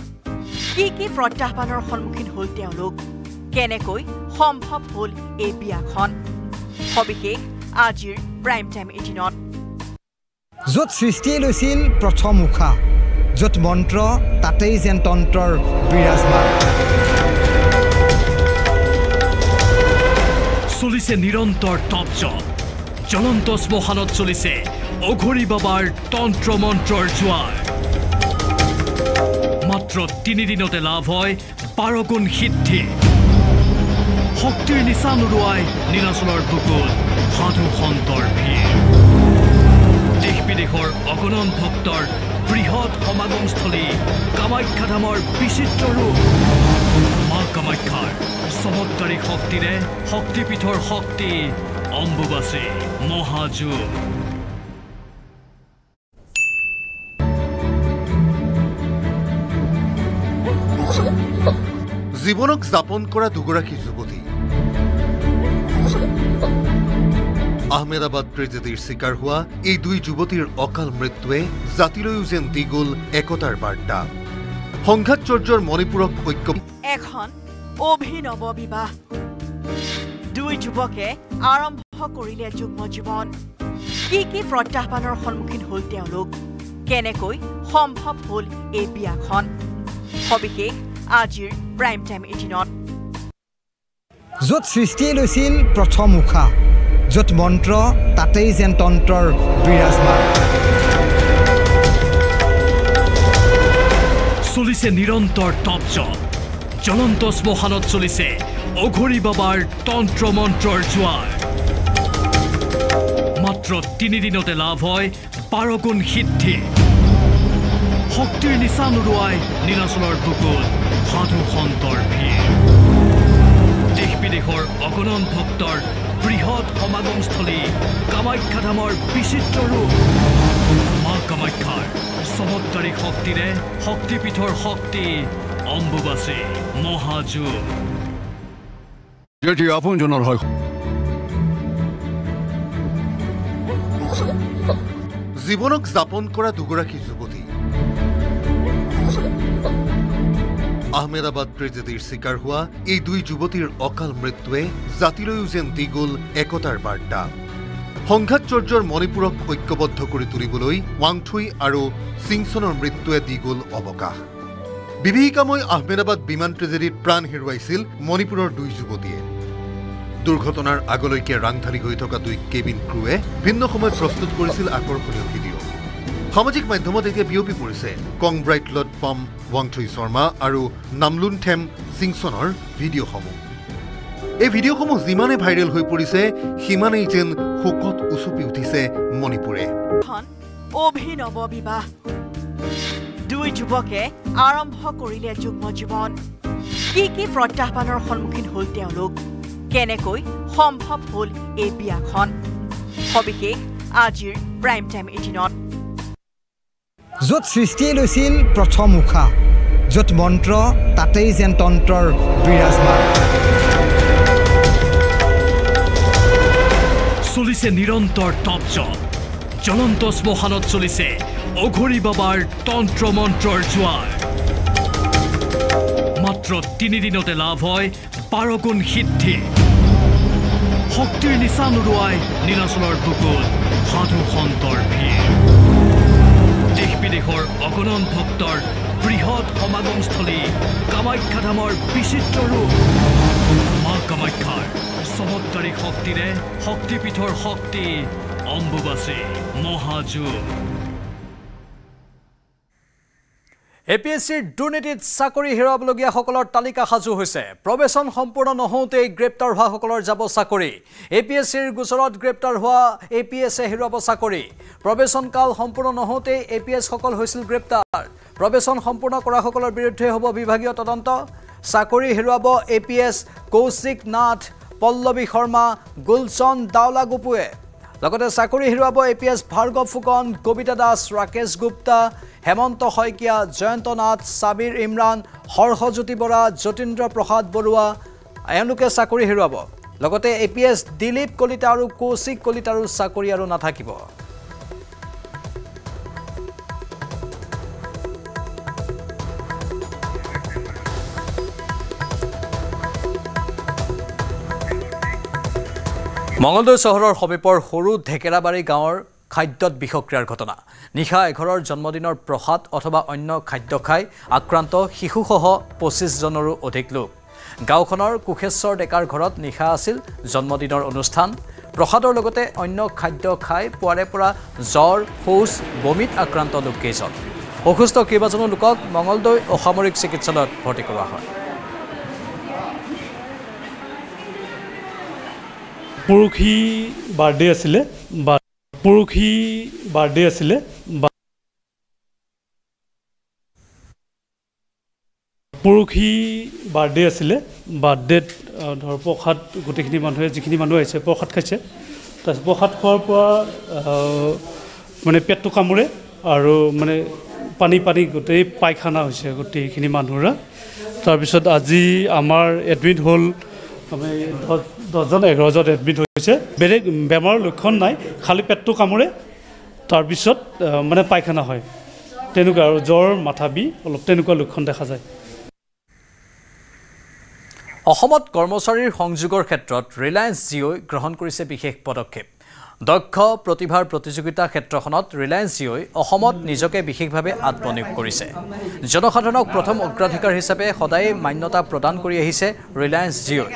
কি প্ৰত্যাহ্বানৰ সন্মুখীন হ'ল তেওঁলোক কেনেকৈ সম্ভৱ হ'ল এই বিয়াখন সবিশেষ আজিৰ প্ৰাইম টাইম 18ত য'ত সৃষ্টিয়ে লৈছিল প্ৰথম উশাহ য'ত মন্ত্ৰ তাতেই যেন তন্ত্ৰৰ বিৰাজমান চলিছে নিৰন্তৰ টপ জব জ্বলন্ত শ্মশানত চলিছে অঘৰী বাবাৰ তন্ত্ৰ মন্ত্ৰৰ জোৱাৰ মাত্ৰ 3 দিনতে লাভ হয় 12 গুণ সিদ্ধি শক্তিৰ নিচান উৰুৱাই নীলাচলৰ বুকুত সাধু সন্তৰ ভিৰ দেশ বিদেশৰ অগণন ভক্তৰ বৃহৎ সমাগমস্থলী কামাখ্যা ধামৰ বিচিত্ৰ ৰূপ মা কামাখ্যাৰ চমৎকাৰী শক্তিৰে শক্তিপীঠৰ শক্তি অম্বুবাচী মহাযুগ জীৱনক যাপন কৰা দুগৰাকী যুৱতী আহমেদাবাদ ট্ৰেজেডিৰ চিকাৰ হোৱা এই দুই যুৱতীৰ অকাল মৃত্যুৱে জাতিলৈও যেন দি গ'ল একতাৰ বাৰ্তা সংঘাতচৰ্যৰ মণিপুৰক ঐক্য এখন অভিনৱ বিবাহ দুই যুৱকে আৰম্ভ কৰিলে যুগ্ম জীৱন কি প্ৰত্যাহ্বানৰ সন্মুখীন হ'ল তেওঁলোক কেনেকৈ সম্ভৱ হ'ল এই বিয়াখন সবিশেষ আজিৰ প্ৰাইম টাইম 18ত য'ত সৃষ্টিয়ে লৈছিল প্ৰথম উশাহ য'ত মন্ত্ৰ তাতেই যেন তন্ত্ৰৰ বিৰাজমান চলিছে নিৰন্তৰ টপ জব জ্বলন্ত শ্মশানত চলিছে অঘৰী বাবাৰ তন্ত্ৰ মন্ত্ৰৰ জোৱাৰ মাত্ৰ 3 দিনতে লাভ হয় 12 গুণ সিদ্ধি শক্তিৰ নিচান উৰুৱাই নীলাচলৰ বুকুত সাধু সন্তৰ ভিৰ দেশ বিদেশৰ অগণন ভক্তৰ বৃহৎ সমাগমস্থলী কামাখ্যা ধামৰ বিচিত্ৰ ৰূপ মা কামাখ্যাৰ চমৎকাৰী শক্তিৰে শক্তিপীঠৰ শক্তি অম্বুবাচী মহাযুগ যেতিয়া আপোনজনৰ হয় জীৱনক যাপন কৰা দুগৰাকী যুৱতী আহমেদাবাদ ট্ৰেজেডিৰ চিকাৰ হোৱা এই দুই যুৱতীৰ অকাল মৃত্যুৱে জাতিলৈও যেন দি গ'ল একতাৰ বাৰ্তা সংঘাতচৰ্যৰ মণিপুৰক ঐক্যবদ্ধ কৰি তুলিবলৈ ৱাংথুই আৰু সিংচনৰ মৃত্যুৱে দি গ'ল অৱকাশ বিভীষিকাময় আহমেদাবাদ বিমান ট্ৰেজেডিত প্ৰাণ হেৰুৱাইছিল মণিপুৰৰ দুই যুৱতীয়ে দুৰ্ঘটনাৰ আগলৈকে ৰাংঢালি হৈ থকা দুই কেবিন ক্ৰুৱে ভিন্ন সময়ত প্ৰস্তুত কৰিছিল আকৰ্ষণীয় ভিডিঅ' সামাজিক মাধ্যমত এতিয়া বিয়পি পৰিছে কংব্ৰাইটলত পম ৱাংথুই শৰ্মা আৰু নামলুনথেম সিংচনৰ ভিডিঅ'সমূহ এই ভিডিঅ'সমূহ যিমানে ভাইৰেল হৈ পৰিছে সিমানেই যেন শোকত উচপি উঠিছে মণিপুৰে অভিনৱ বিবাহ দুই যুৱকে আৰম্ভ কৰিলে যুগ্ম জীৱন কি প্ৰত্যাহ্বানৰ সন্মুখীন হ'ল তেওঁলোক কেনেকৈ সম্ভৱ হ'ল এই বিয়াখন সবিশেষ আজিৰ প্ৰাইম টাইম 18ত য'ত সৃষ্টিয়ে লৈছিল প্ৰথম উশাহ য'ত মন্ত্ৰ তাতেই যেন তন্ত্ৰৰ বিৰাজমান চলিছে নিৰন্তৰ টপ জব জ্বলন্ত শ্মশানত চলিছে অঘৰী বাবাৰ তন্ত্ৰ মন্ত্ৰৰ জোৱাৰ মাত্ৰ 3 দিনতে লাভ হয় 12 গুণ সিদ্ধি শক্তিৰ নিচান উৰুৱাই নীলাচলৰ বুকুত সাধু সন্তৰ ভিৰ দেশ বিদেশৰ অগণন ভক্তৰ বৃহৎ সমাগমস্থলী কামাখ্যা ধামৰ বিচিত্ৰ ৰূপ মা কামাখ্যাৰ চমৎকাৰী শক্তিৰে শক্তিপীঠৰ শক্তি অম্বুবাচী মহাযুগ এপিএছচিৰ দুৰ্নীতিত চাকৰি হেৰুৱাবলগীয়াসকলৰ তালিকা সাজু হৈছে প্ৰৱেশন সম্পূৰ্ণ নহওঁতেই গ্ৰেপ্তাৰ হোৱাসকলৰ যাব চাকৰি এপিএছচিৰ গোচৰত গ্ৰেপ্তাৰ হোৱা এপিএছে হেৰুৱাব চাকৰি প্ৰৱেশন কাল সম্পূৰ্ণ নহওঁতেই এপিএছসকল হৈছিল গ্ৰেপ্তাৰ প্ৰবেশন সম্পূৰ্ণ কৰাসকলৰ বিৰুদ্ধে হ'ব বিভাগীয় তদন্ত চাকৰি হেৰুৱাব APS কৌশিক নাথ পল্লৱী শৰ্মা গুলচন দাওলাগোপুৱে লগতে চাকৰি হেৰুৱাব APS ভাৰ্গৱ ফুকন কবিতা দাস ৰাকেশ গুপ্তা হেমন্ত শইকীয়া জয়ন্ত নাথ সাবিৰ ইমৰান হৰ্ষজ্যোতি বৰা যতীন্দ্ৰ প্ৰসাদ বৰুৱা এওঁলোকে চাকৰি হেৰুৱাব লগতে APS দিলীপ কলিতা আৰু কৌশিক কলিতাৰো চাকৰি আৰু নাথাকিব মঙলদৈ চহৰৰ সমীপৰ সৰু ঢেকেৰাবাৰী গাঁৱৰ খাদ্যত বিষক্ৰিয়াৰ ঘটনা নিশা এঘৰৰ জন্মদিনৰ প্ৰসাদ অথবা অন্য খাদ্য খাই আক্ৰান্ত শিশুসহ 25 জনৰো অধিক লোক গাঁওখনৰ কুখেশ্বৰ ডেকাৰ ঘৰত নিশা আছিল জন্মদিনৰ অনুষ্ঠান প্ৰসাদৰ লগতে অন্য খাদ্য খাই পুৱাৰে পৰা জ্বৰ শৌচ বমিত আক্ৰান্ত লোককেইজন অসুস্থ কেইবাজনো লোকক মঙলদৈ অসামৰিক চিকিৎসালয়ত ভৰ্তি কৰোৱা হয় পৰখি বাৰ্থডে আছিলে পৰখি বাৰ্থডে আছিলে বাৰ্থডেত ধৰ প্ৰসাদ গোটেইখিনি মানুহে যিখিনি মানুহ আহিছে প্ৰসাদ খাইছে তাৰপিছত প্ৰসাদ খোৱাৰ পৰা মানে পেটটো কামোৰে আৰু মানে পানী গোটেই পায়খানা হৈছে গোটেইখিনি মানুহৰ তাৰপিছত আজি আমাৰ এডমিট হ'ল আমি 10-11জন এডমিট হৈছে বেলেগ বেমাৰৰ লক্ষণ নাই খালি পেটটো কামোৰে তাৰপিছত মানে পায়খানা হয় তেনেকুৱা আৰু জ্বৰ মাথা বিষ অলপ তেনেকুৱা লক্ষণ দেখা যায় অসমত কৰ্মচাৰীৰ সংযোগৰ ক্ষেত্ৰত ৰিলায়েন্স জিঅ'ই গ্ৰহণ কৰিছে বিশেষ পদক্ষেপ দক্ষ প্ৰতিভাৰ প্ৰতিযোগিতা ক্ষেত্ৰখনত ৰিলায়েন্স জিঅ'ই অসমত নিজকে বিশেষভাৱে আত্মনিয়োগ কৰিছে জনসাধাৰণক প্ৰথম অগ্ৰাধিকাৰ হিচাপে সদায় মান্যতা প্ৰদান কৰি আহিছে ৰিলায়েন্স জিঅ'ই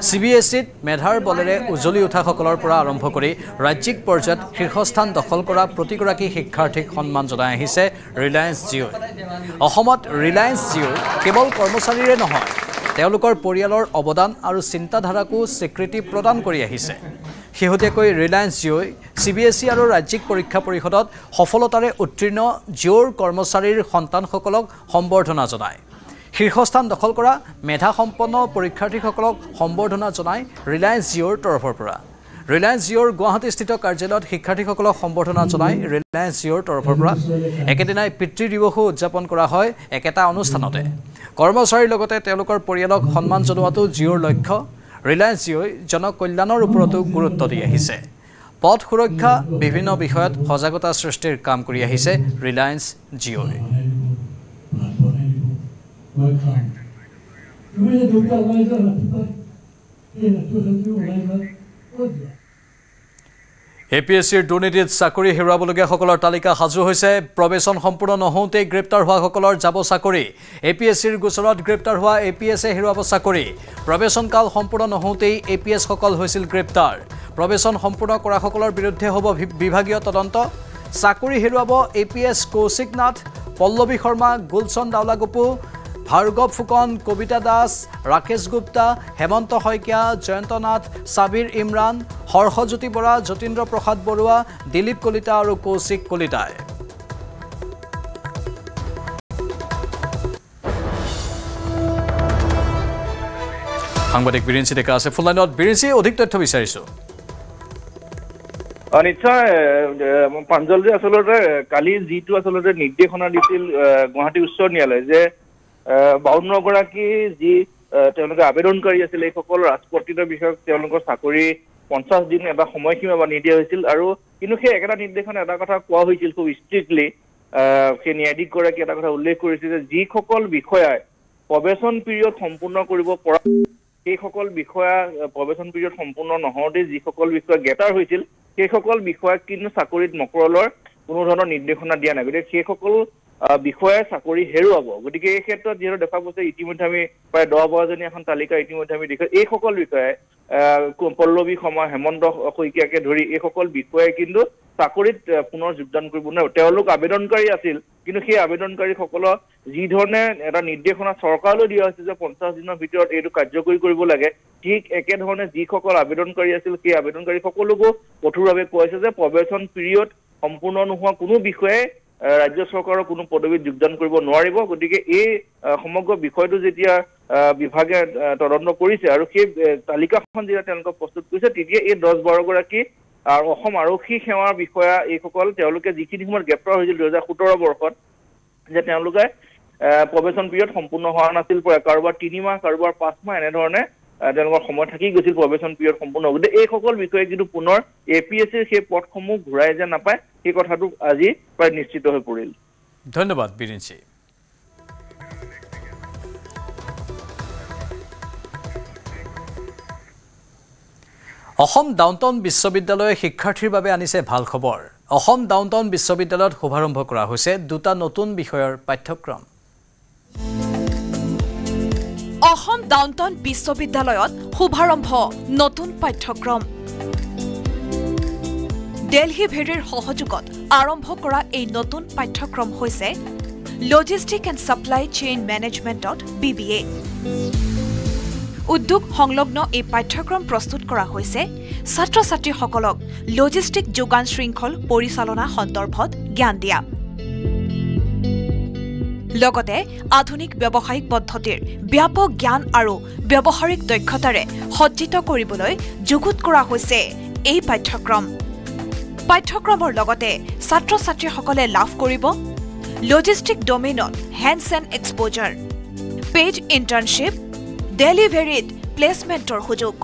CBSEত মেধাৰ বলেৰে উজলি উঠাসকলৰ পৰা আৰম্ভ কৰি ৰাজ্যিক পৰ্যায়ত শীৰ্ষস্থান দখল কৰা প্ৰতিগৰাকী শিক্ষাৰ্থীক সন্মান জনাই আহিছে ৰিলায়েন্স জিঅ'ই অসমত ৰিলায়েন্স জিঅ'ই কেৱল কৰ্মচাৰীৰে নহয় তেওঁলোকৰ পৰিয়ালৰ অৱদান আৰু চিন্তাধাৰাকো স্বীকৃতি প্ৰদান কৰি আহিছে শেহতীয়াকৈ ৰিলায়েন্স জিঅ'ই CBSE আৰু ৰাজ্যিক পৰীক্ষা পৰিষদত সফলতাৰে উত্তীৰ্ণ জিঅ'ৰ কৰ্মচাৰীৰ সন্তানসকলক সম্বৰ্ধনা জনায় শীৰ্ষস্থান দখল কৰা মেধাসম্পন্ন পৰীক্ষাৰ্থীসকলক সম্বৰ্ধনা জনায় ৰিলায়েন্স জিঅ'ৰ তৰফৰ পৰা ৰিলায়েন্স জিঅ'ৰ গুৱাহাটীস্থিত কাৰ্যালয়ত শিক্ষাৰ্থীসকলক সম্বৰ্ধনা জনায় ৰিলায়েন্স জিঅ'ৰ তৰফৰ পৰা একেদিনাই পিতৃ দিৱসো উদযাপন কৰা হয় একেটা অনুষ্ঠানতে কৰ্মচাৰীৰ লগতে তেওঁলোকৰ পৰিয়ালক সন্মান জনোৱাটো জিঅ'ৰ লক্ষ্য ৰিলায়েন্স জিঅ'ই জনকল্যাণৰ ওপৰতো গুৰুত্ব দি আহিছে পথ সুৰক্ষা বিভিন্ন বিষয়ত সজাগতা সৃষ্টিৰ কাম কৰি আহিছে ৰিলায়েন্স জিঅ'ই APSCৰ দুৰ্নীতিত চাকৰি হেৰুৱাবলগীয়াসকলৰ তালিকা সাজু হৈছে প্ৰবেশন সম্পূৰ্ণ নহওঁতেই গ্ৰেপ্তাৰ হোৱাসকলৰ যাব চাকৰি APSCৰ গোচৰত গ্ৰেপ্তাৰ হোৱা APSে হেৰুৱাব চাকৰি প্ৰবেশনকাল সম্পূৰ্ণ নহওঁতেই APS সকল হৈছিল গ্ৰেপ্তাৰ প্ৰবেশন সম্পূৰ্ণ কৰাসকলৰ বিৰুদ্ধে হ'ব বিভাগীয় তদন্ত চাকৰি হেৰুৱাব APS কৌশিক নাথ পল্লৱী শৰ্মা গুলচন দাওলাগোপু ভাৰ্গৱ ফুকন কবিতা দাস ৰাকেশ গুপ্তা হেমন্ত শইকীয়া জয়ন্ত নাথ সাবিৰ ইমৰান হৰ্ষজ্যোতি বৰা যতীন্দ্ৰ প্ৰসাদ বৰুৱা দিলীপ কলিতা আৰু কৌশিক কলিতাই সাংবাদিক বিৰিঞ্চি ডেকা আছে ফুললাইনত বিৰিঞ্চি অধিক তথ্য বিচাৰিছোঁ নিশ্চয় প্ৰাঞ্জলজি আচলতে কালি যিটো আচলতে নিৰ্দেশনা দিছিল গুৱাহাটী উচ্চ ন্যায়ালয়ে যে 52 গৰাকী যি তেওঁলোকে আবেদনকাৰী আছিল এইসকল ৰাজপত্ৰিত বিষয়ক তেওঁলোকৰ চাকৰি 50 দিন এটা সময়সীমা বান্ধি দিয়া হৈছিল আৰু কিন্তু সেই একেটা নিৰ্দেশনা এটা কথা কোৱা হৈছিল খুব ষ্ট্ৰিক্টলি সেই ন্যায়াধীশ গৰাকী এটা কথা উল্লেখ কৰিছিল যে যিসকল বিষয়াই প্ৰবেশন পিৰিয়ড সম্পূৰ্ণ কৰিব পৰা সেইসকল বিষয়া প্ৰবেশন পিৰিয়ড সম্পূৰ্ণ নহওঁতে যিসকল বিষয়া গ্ৰেপ্তাৰ হৈছিল সেইসকল বিষয়াক কিন্তু চাকৰিত নকৰলৰ কোনো ধৰণৰ নিৰ্দেশনা দিয়া নাই গতিকে সেইসকল বিষয়াই চাকৰি হেৰুৱাব গতিকে এই ক্ষেত্ৰত যিহেতু দেখা গৈছে ইতিমধ্যে আমি প্ৰায় 10-12জনী এখন তালিকা ইতিমধ্যে আমি দেখি এইসকল বিষয়াই পল্লৱী শৰ্মা হেমন্ত শইকীয়াকে ধৰি এইসকল বিষয়াই কিন্তু চাকৰিত পুনৰ যোগদান কৰিব নোৱাৰে তেওঁলোক আবেদনকাৰী আছিল কিন্তু সেই আবেদনকাৰীসকলক যি ধৰণে এটা নিৰ্দেশনা চৰকাৰলৈ দিয়া হৈছে যে 50 দিনৰ ভিতৰত এইটো কাৰ্যকৰী কৰিব লাগে ঠিক একেধৰণে যিসকল আবেদনকাৰী আছিল সেই আবেদনকাৰী সকলোকো কঠোৰভাৱে কৈছে যে প্ৰবেশন পিৰিয়ড সম্পূৰ্ণ নোহোৱা কোনো বিষয়ে ৰাজ্য চৰকাৰৰ কোনো পদবীত যোগদান কৰিব নোৱাৰিব গতিকে এই সমগ্ৰ বিষয়টো যেতিয়া বিভাগে তদন্ত কৰিছে আৰু সেই তালিকাখন যেতিয়া তেওঁলোকে প্ৰস্তুত কৰিছে তেতিয়া এই 10-12 গৰাকী আৰু অসম আৰক্ষী সেৱাৰ বিষয়া এইসকল তেওঁলোকে যিখিনি সময়ত গ্ৰেপ্তাৰ হৈছিল 2017 বৰ্ষত যে তেওঁলোকে প্ৰবেশন পিৰিয়ড সম্পূৰ্ণ হোৱা নাছিল কাৰোবাৰ 3 মাহ কাৰোবাৰ 5 মাহ এনেধৰণে তেওঁলোকৰ সময় থাকি গৈছিল প্ৰবেশন পিৰিয়ড সম্পূৰ্ণ গতিকে এইসকল বিষয়ে কিন্তু পুনৰ APSCৰ সেই পদসমূহ ঘূৰাই যে নাপায় সেই কথাটো আজি প্ৰায় নিশ্চিত হৈ পৰিল ধন্যবাদ বিৰিঞ্চি অসম ডাউনটাউন বিশ্ববিদ্যালয়ে শিক্ষাৰ্থীৰ বাবে আনিছে ভাল খবৰ অসম ডাউনটাউন বিশ্ববিদ্যালয়ত শুভাৰম্ভ কৰা হৈছে দুটা নতুন বিষয়ৰ পাঠ্যক্ৰম অসম ডাউনটাউন বিশ্ববিদ্যালয়ত শুভাৰম্ভ নতুন পাঠ্যক্ৰম দিল্লী ভেৰীৰ সহযোগত আৰম্ভ কৰা এই নতুন পাঠ্যক্ৰম হৈছে লজিষ্টিক এণ্ড সাপ্লাই চেইন মেনেজমেণ্টত BBA উদ্যোগ সংলগ্ন এই পাঠ্যক্ৰম প্ৰস্তুত কৰা হৈছে ছাত্ৰ-ছাত্ৰীসকলক লজিষ্টিক যোগান শৃংখল পৰিচালনা সন্দৰ্ভত জ্ঞান দিয়া লগতে আধুনিক ব্যৱসায়িক পদ্ধতিৰ ব্যাপক জ্ঞান আৰু ব্যৱহাৰিক দক্ষতাৰে সজ্জিত কৰিবলৈ যুগুত কৰা হৈছে এই পাঠ্যক্ৰমৰ লগতে ছাত্ৰ-ছাত্ৰীসকলে লাভ কৰিব লজিষ্টিক ডমেইনত hands and exposure paid internship ডেলিভাৰীত প্লেচমেণ্টৰ সুযোগ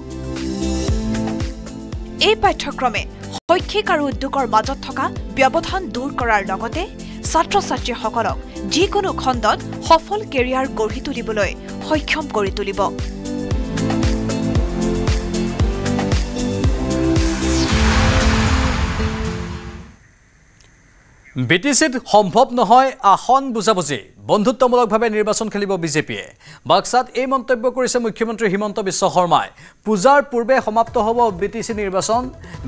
এই পাঠ্যক্ৰমে শৈক্ষিক আৰু উদ্যোগৰ মাজত থকা ব্যৱধান দূৰ কৰাৰ লগতে ছাত্ৰ-ছাত্ৰীসকলক যিকোনো খণ্ডত সফল কেৰিয়াৰ গঢ়ি তুলিবলৈ সক্ষম কৰি তুলিব বিটিচিত সম্ভৱ নহয় আসন বুজাবুজি বন্ধুত্বমূলকভাৱে নিৰ্বাচন খেলিব বিজেপিয়ে বাক্সাত এই মন্তব্য কৰিছে মুখ্যমন্ত্ৰী হিমন্ত বিশ্ব শৰ্মাই পূজাৰ পূৰ্বে সমাপ্ত হ'ব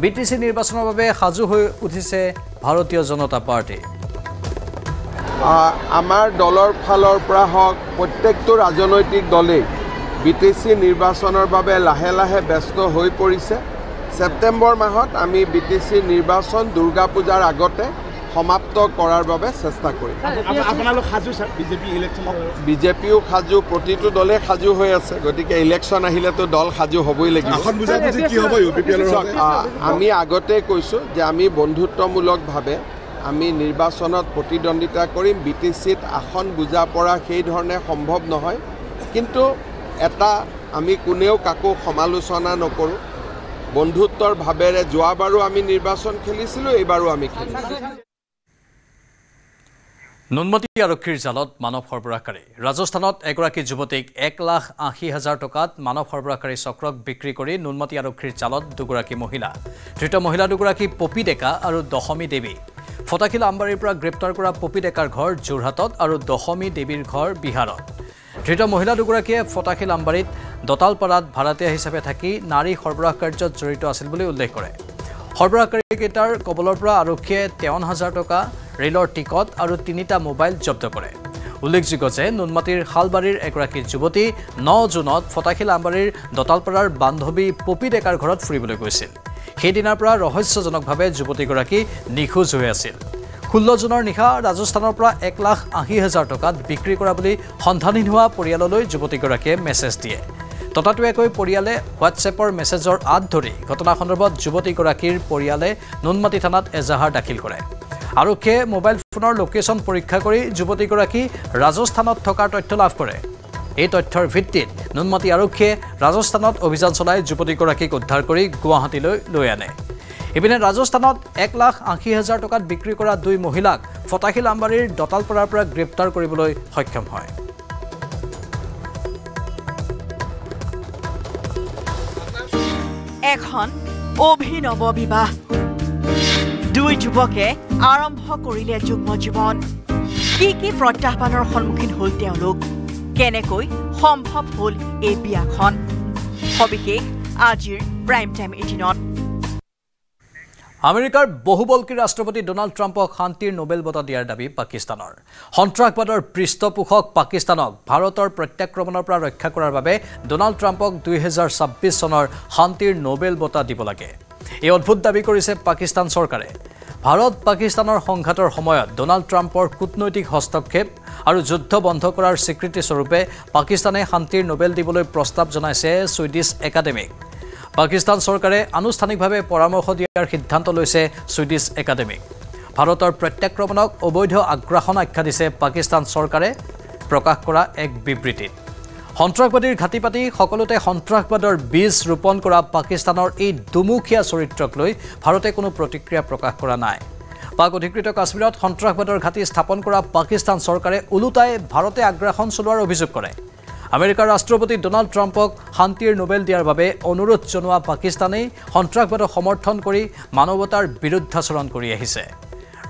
বিটিচি নিৰ্বাচনৰ বাবে সাজু হৈ উঠিছে ভাৰতীয় জনতা পাৰ্টি আমাৰ দলৰ ফালৰ পৰা হওক প্ৰত্যেকটো ৰাজনৈতিক দলেই বিটিচি নিৰ্বাচনৰ বাবে লাহে লাহে ব্যস্ত হৈ পৰিছে ছেপ্টেম্বৰ মাহত আমি বিটিচি নিৰ্বাচন দুৰ্গা পূজাৰ আগতে সমাপ্ত কৰাৰ বাবে চেষ্টা কৰিম আপোনালোক সাজু বিজেপি ইলেকশ্যনত বিজেপিও সাজু প্ৰতিটো দলে সাজু হৈ আছে গতিকে ইলেকশ্যন আহিলেতো দল সাজু হ'বই লাগিব আমি আগতে কৈছোঁ যে আমি বন্ধুত্বমূলকভাৱে আমি নিৰ্বাচনত প্ৰতিদ্বন্দ্বিতা কৰিম বিটিচিত আসন বুজা পৰা সেই ধৰণে সম্ভৱ নহয় কিন্তু এটা আমি কোনেও কাকো সমালোচনা নকৰোঁ বন্ধুত্বৰ ভাৱেৰে যোৱাবাৰো আমি নিৰ্বাচন খেলিছিলোঁ এইবাৰো আমি খেলিছোঁ নুনমাটি আৰক্ষীৰ জালত মানৱ সৰবৰাহকাৰী ৰাজস্থানত এগৰাকী যুৱতীক 1,80,000 টকাত মানৱ সৰবৰাহকাৰী চক্ৰক বিক্ৰী কৰি নুনমাটি আৰক্ষীৰ জালত দুগৰাকী মহিলা ধৃত মহিলা দুগৰাকী পপি ডেকা আৰু দশমী দেৱী ফটাকিল আম্বাৰীৰ পৰা গ্ৰেপ্তাৰ কৰা পপি ডেকাৰ ঘৰ যোৰহাটত আৰু দশমী দেৱীৰ ঘৰ বিহাৰত ধৃত মহিলা দুগৰাকীয়ে ফটাকিল আম্বাৰীত দতালপাৰাত ভাড়াতীয়া হিচাপে থাকি নাৰী সৰবৰাহ কাৰ্যত জড়িত আছিল বুলি উল্লেখ কৰে সৰবৰাহকাৰীকেইটাৰ কবলৰ পৰা আৰক্ষীয়ে 53,000 টকা ৰেলৰ টিকট আৰু 3টা মোবাইল জব্দ কৰে উল্লেখযোগ্য যে নুনমাটিৰ শালবাৰীৰ এগৰাকী যুৱতী 9 জুনত ফটাকিল আম্বাৰীৰ দতালপাৰাৰ বান্ধৱী পপি ডেকাৰ ঘৰত ফুৰিবলৈ গৈছিল সেইদিনাৰ পৰা ৰহস্যজনকভাৱে যুৱতীগৰাকী নিখোজ হৈ আছিল 16 জুনৰ নিশা ৰাজস্থানৰ পৰা 1,80,000 টকাত বিক্ৰী কৰা বুলি সন্ধানহীন হোৱা পৰিয়াললৈ যুৱতীগৰাকীয়ে মেছেজ দিয়ে ততাতৈয়াকৈ পৰিয়ালে হোৱাটছএপৰ মেছেজৰ আঁত ধৰি ঘটনা সন্দৰ্ভত যুৱতীগৰাকীৰ পৰিয়ালে নুনমাটি থানাত এজাহাৰ দাখিল কৰে আৰক্ষীয়ে মোবাইল ফোনৰ লোকেশ্যন পৰীক্ষা কৰি যুৱতীগৰাকী ৰাজস্থানত থকাৰ তথ্য লাভ কৰে এই তথ্যৰ ভিত্তিত নুনমাটি আৰক্ষীয়ে ৰাজস্থানত অভিযান চলাই যুৱতীগৰাকীক উদ্ধাৰ কৰি গুৱাহাটীলৈ লৈ আনে ইপিনে ৰাজস্থানত 1,80,000 টকাত বিক্ৰী কৰা দুই মহিলাক ফটাকিল আম্বাৰীৰ দতালপাৰাৰ পৰা গ্ৰেপ্তাৰ কৰিবলৈ সক্ষম হয় এখন অভিনৱ বিবাহ দুই যুৱকে আৰম্ভ কৰিলে যুগ্ম জীৱন কি প্ৰত্যাহ্বানৰ সন্মুখীন হ'ল তেওঁলোক কেনেকৈ সম্ভৱ হ'ল এই বিয়াখন সবিশেষ আজিৰ প্ৰাইম টাইম 18ত আমেৰিকাৰ বহুবল্কী ৰাষ্ট্ৰপতি ডোনাল্ড ট্ৰাম্পক শান্তিৰ নোবেল বঁটা দিয়াৰ দাবী পাকিস্তানৰ সন্ত্ৰাসবাদৰ পৃষ্ঠপোষক পাকিস্তানক ভাৰতৰ প্ৰত্যাক্ৰমণৰ পৰা ৰক্ষা কৰাৰ বাবে ডোনাল্ড ট্ৰাম্পক 2026 চনৰ শান্তিৰ নোবেল বঁটা দিব লাগে এই অদ্ভুত দাবী কৰিছে পাকিস্তান চৰকাৰে ভাৰত পাকিস্তানৰ সংঘাতৰ সময়ত ডোনাল্ড ট্ৰাম্পৰ কূটনৈতিক হস্তক্ষেপ আৰু যুদ্ধ বন্ধ কৰাৰ স্বীকৃতি স্বৰূপে পাকিস্তানে শান্তিৰ নোবেল দিবলৈ প্ৰস্তাৱ জনাইছে ছুইডিছ একাডেমীক পাকিস্তান চৰকাৰে আনুষ্ঠানিকভাৱে পৰামৰ্শ দিয়াৰ সিদ্ধান্ত লৈছে ছুইডিছ একাডেমীক ভাৰতৰ প্ৰত্যাক্ৰমণক অবৈধ আগ্ৰাসন আখ্যা দিছে পাকিস্তান চৰকাৰে প্ৰকাশ কৰা এক বিবৃতিত সন্ত্ৰাসবাদীৰ ঘাটি পাতি সকলোতে সন্ত্ৰাসবাদৰ বীজ ৰোপণ কৰা পাকিস্তানৰ এই দুমুখীয়া চৰিত্ৰক লৈ ভাৰতে কোনো প্ৰতিক্ৰিয়া প্ৰকাশ কৰা নাই পাক অধিকৃত কাশ্মীৰত সন্ত্ৰাসবাদৰ ঘাটি স্থাপন কৰা পাকিস্তান চৰকাৰে ওলোটাই ভাৰতে আগ্ৰাসন চলোৱাৰ অভিযোগ কৰে আমেৰিকাৰ ৰাষ্ট্ৰপতি ডোনাল্ড ট্ৰাম্পক শান্তিৰ নোবেল দিয়াৰ বাবে অনুৰোধ জনোৱা পাকিস্তানেই সন্ত্ৰাসবাদক সমৰ্থন কৰি মানৱতাৰ বিৰুদ্ধাচৰণ কৰি আহিছে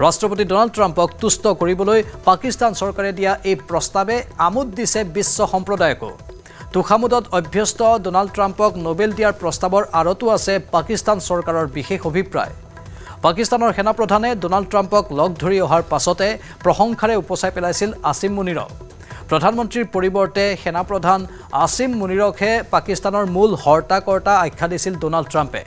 ৰাষ্ট্ৰপতি ডোনাল্ড ট্ৰাম্পক তুষ্ট কৰিবলৈ পাকিস্তান চৰকাৰে দিয়া এই প্ৰস্তাৱে আমোদ দিছে বিশ্ব সম্প্ৰদায়কো তুখামুদত অভ্যস্ত ডোনাল্ড ট্ৰাম্পক নোবেল দিয়াৰ প্ৰস্তাৱৰ আৰতো আছে পাকিস্তান চৰকাৰৰ বিশেষ অভিপ্ৰায় পাকিস্তানৰ সেনাপ্ৰধানে ডোনাল্ড ট্ৰাম্পক লগ ধৰি অহাৰ পাছতে প্ৰশংসাৰে উপচাই পেলাইছিল আসিম মুনিৰক প্ৰধানমন্ত্ৰীৰ পৰিৱৰ্তে সেনাপ্ৰধান আসিম মুনিৰকহে পাকিস্তানৰ মূল হৰ্তাকৰ্তা আখ্যা দিছিল ডোনাল্ড ট্ৰাম্পে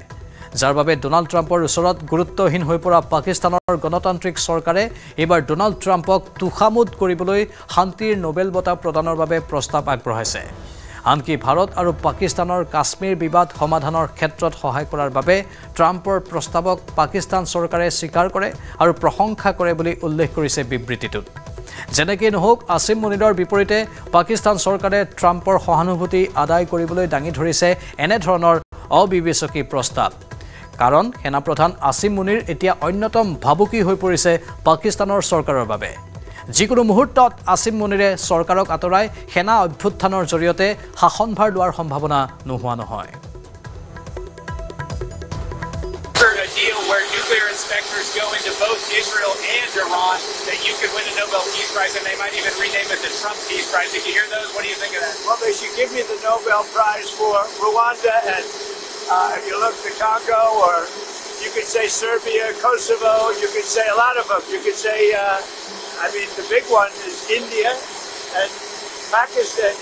যাৰ বাবে ডোনাল্ড ট্ৰাম্পৰ ওচৰত গুৰুত্বহীন হৈ পৰা পাকিস্তানৰ গণতান্ত্ৰিক চৰকাৰে এবাৰ ডোনাল্ড ট্ৰাম্পক তুখামুদ কৰিবলৈ শান্তিৰ নোবেল বঁটা প্ৰদানৰ বাবে প্ৰস্তাৱ আগবঢ়াইছে আনকি ভাৰত আৰু পাকিস্তানৰ কাশ্মীৰ বিবাদ সমাধানৰ ক্ষেত্ৰত সহায় কৰাৰ বাবে ট্ৰাম্পৰ প্ৰস্তাৱক পাকিস্তান চৰকাৰে স্বীকাৰ কৰে আৰু প্ৰশংসা কৰে বুলি উল্লেখ কৰিছে বিবৃতিটোত যেনেকৈ নহওক আসিম মুনিৰৰ বিপৰীতে পাকিস্তান চৰকাৰে ট্ৰাম্পৰ সহানুভূতি আদায় কৰিবলৈ দাঙি ধৰিছে এনে ধৰণৰ অবিবেচকী প্ৰস্তাৱ কাৰণ সেনাপ্ৰধান আসিম মুনিৰ এতিয়া অন্যতম ভাবুকি হৈ পৰিছে পাকিস্তানৰ চৰকাৰৰ বাবে যিকোনো মুহূৰ্তত আসিম মুনিৰে চৰকাৰক আঁতৰাই সেনা অভ্যুত্থানৰ জৰিয়তে শাসনভাৰ লোৱাৰ সম্ভাৱনা নোহোৱা নহয় deal where nuclear inspectors go into both Israel and Iran, that you could win a Nobel Peace Prize, and they might even rename it the Trump Peace Prize. Did you hear those? What do you think of that? Well, they should give me the Nobel Prize for Rwanda, and if you look at Congo, or you could say Serbia, Kosovo, you could say a lot of them. You could say, the big one is India and Pakistan.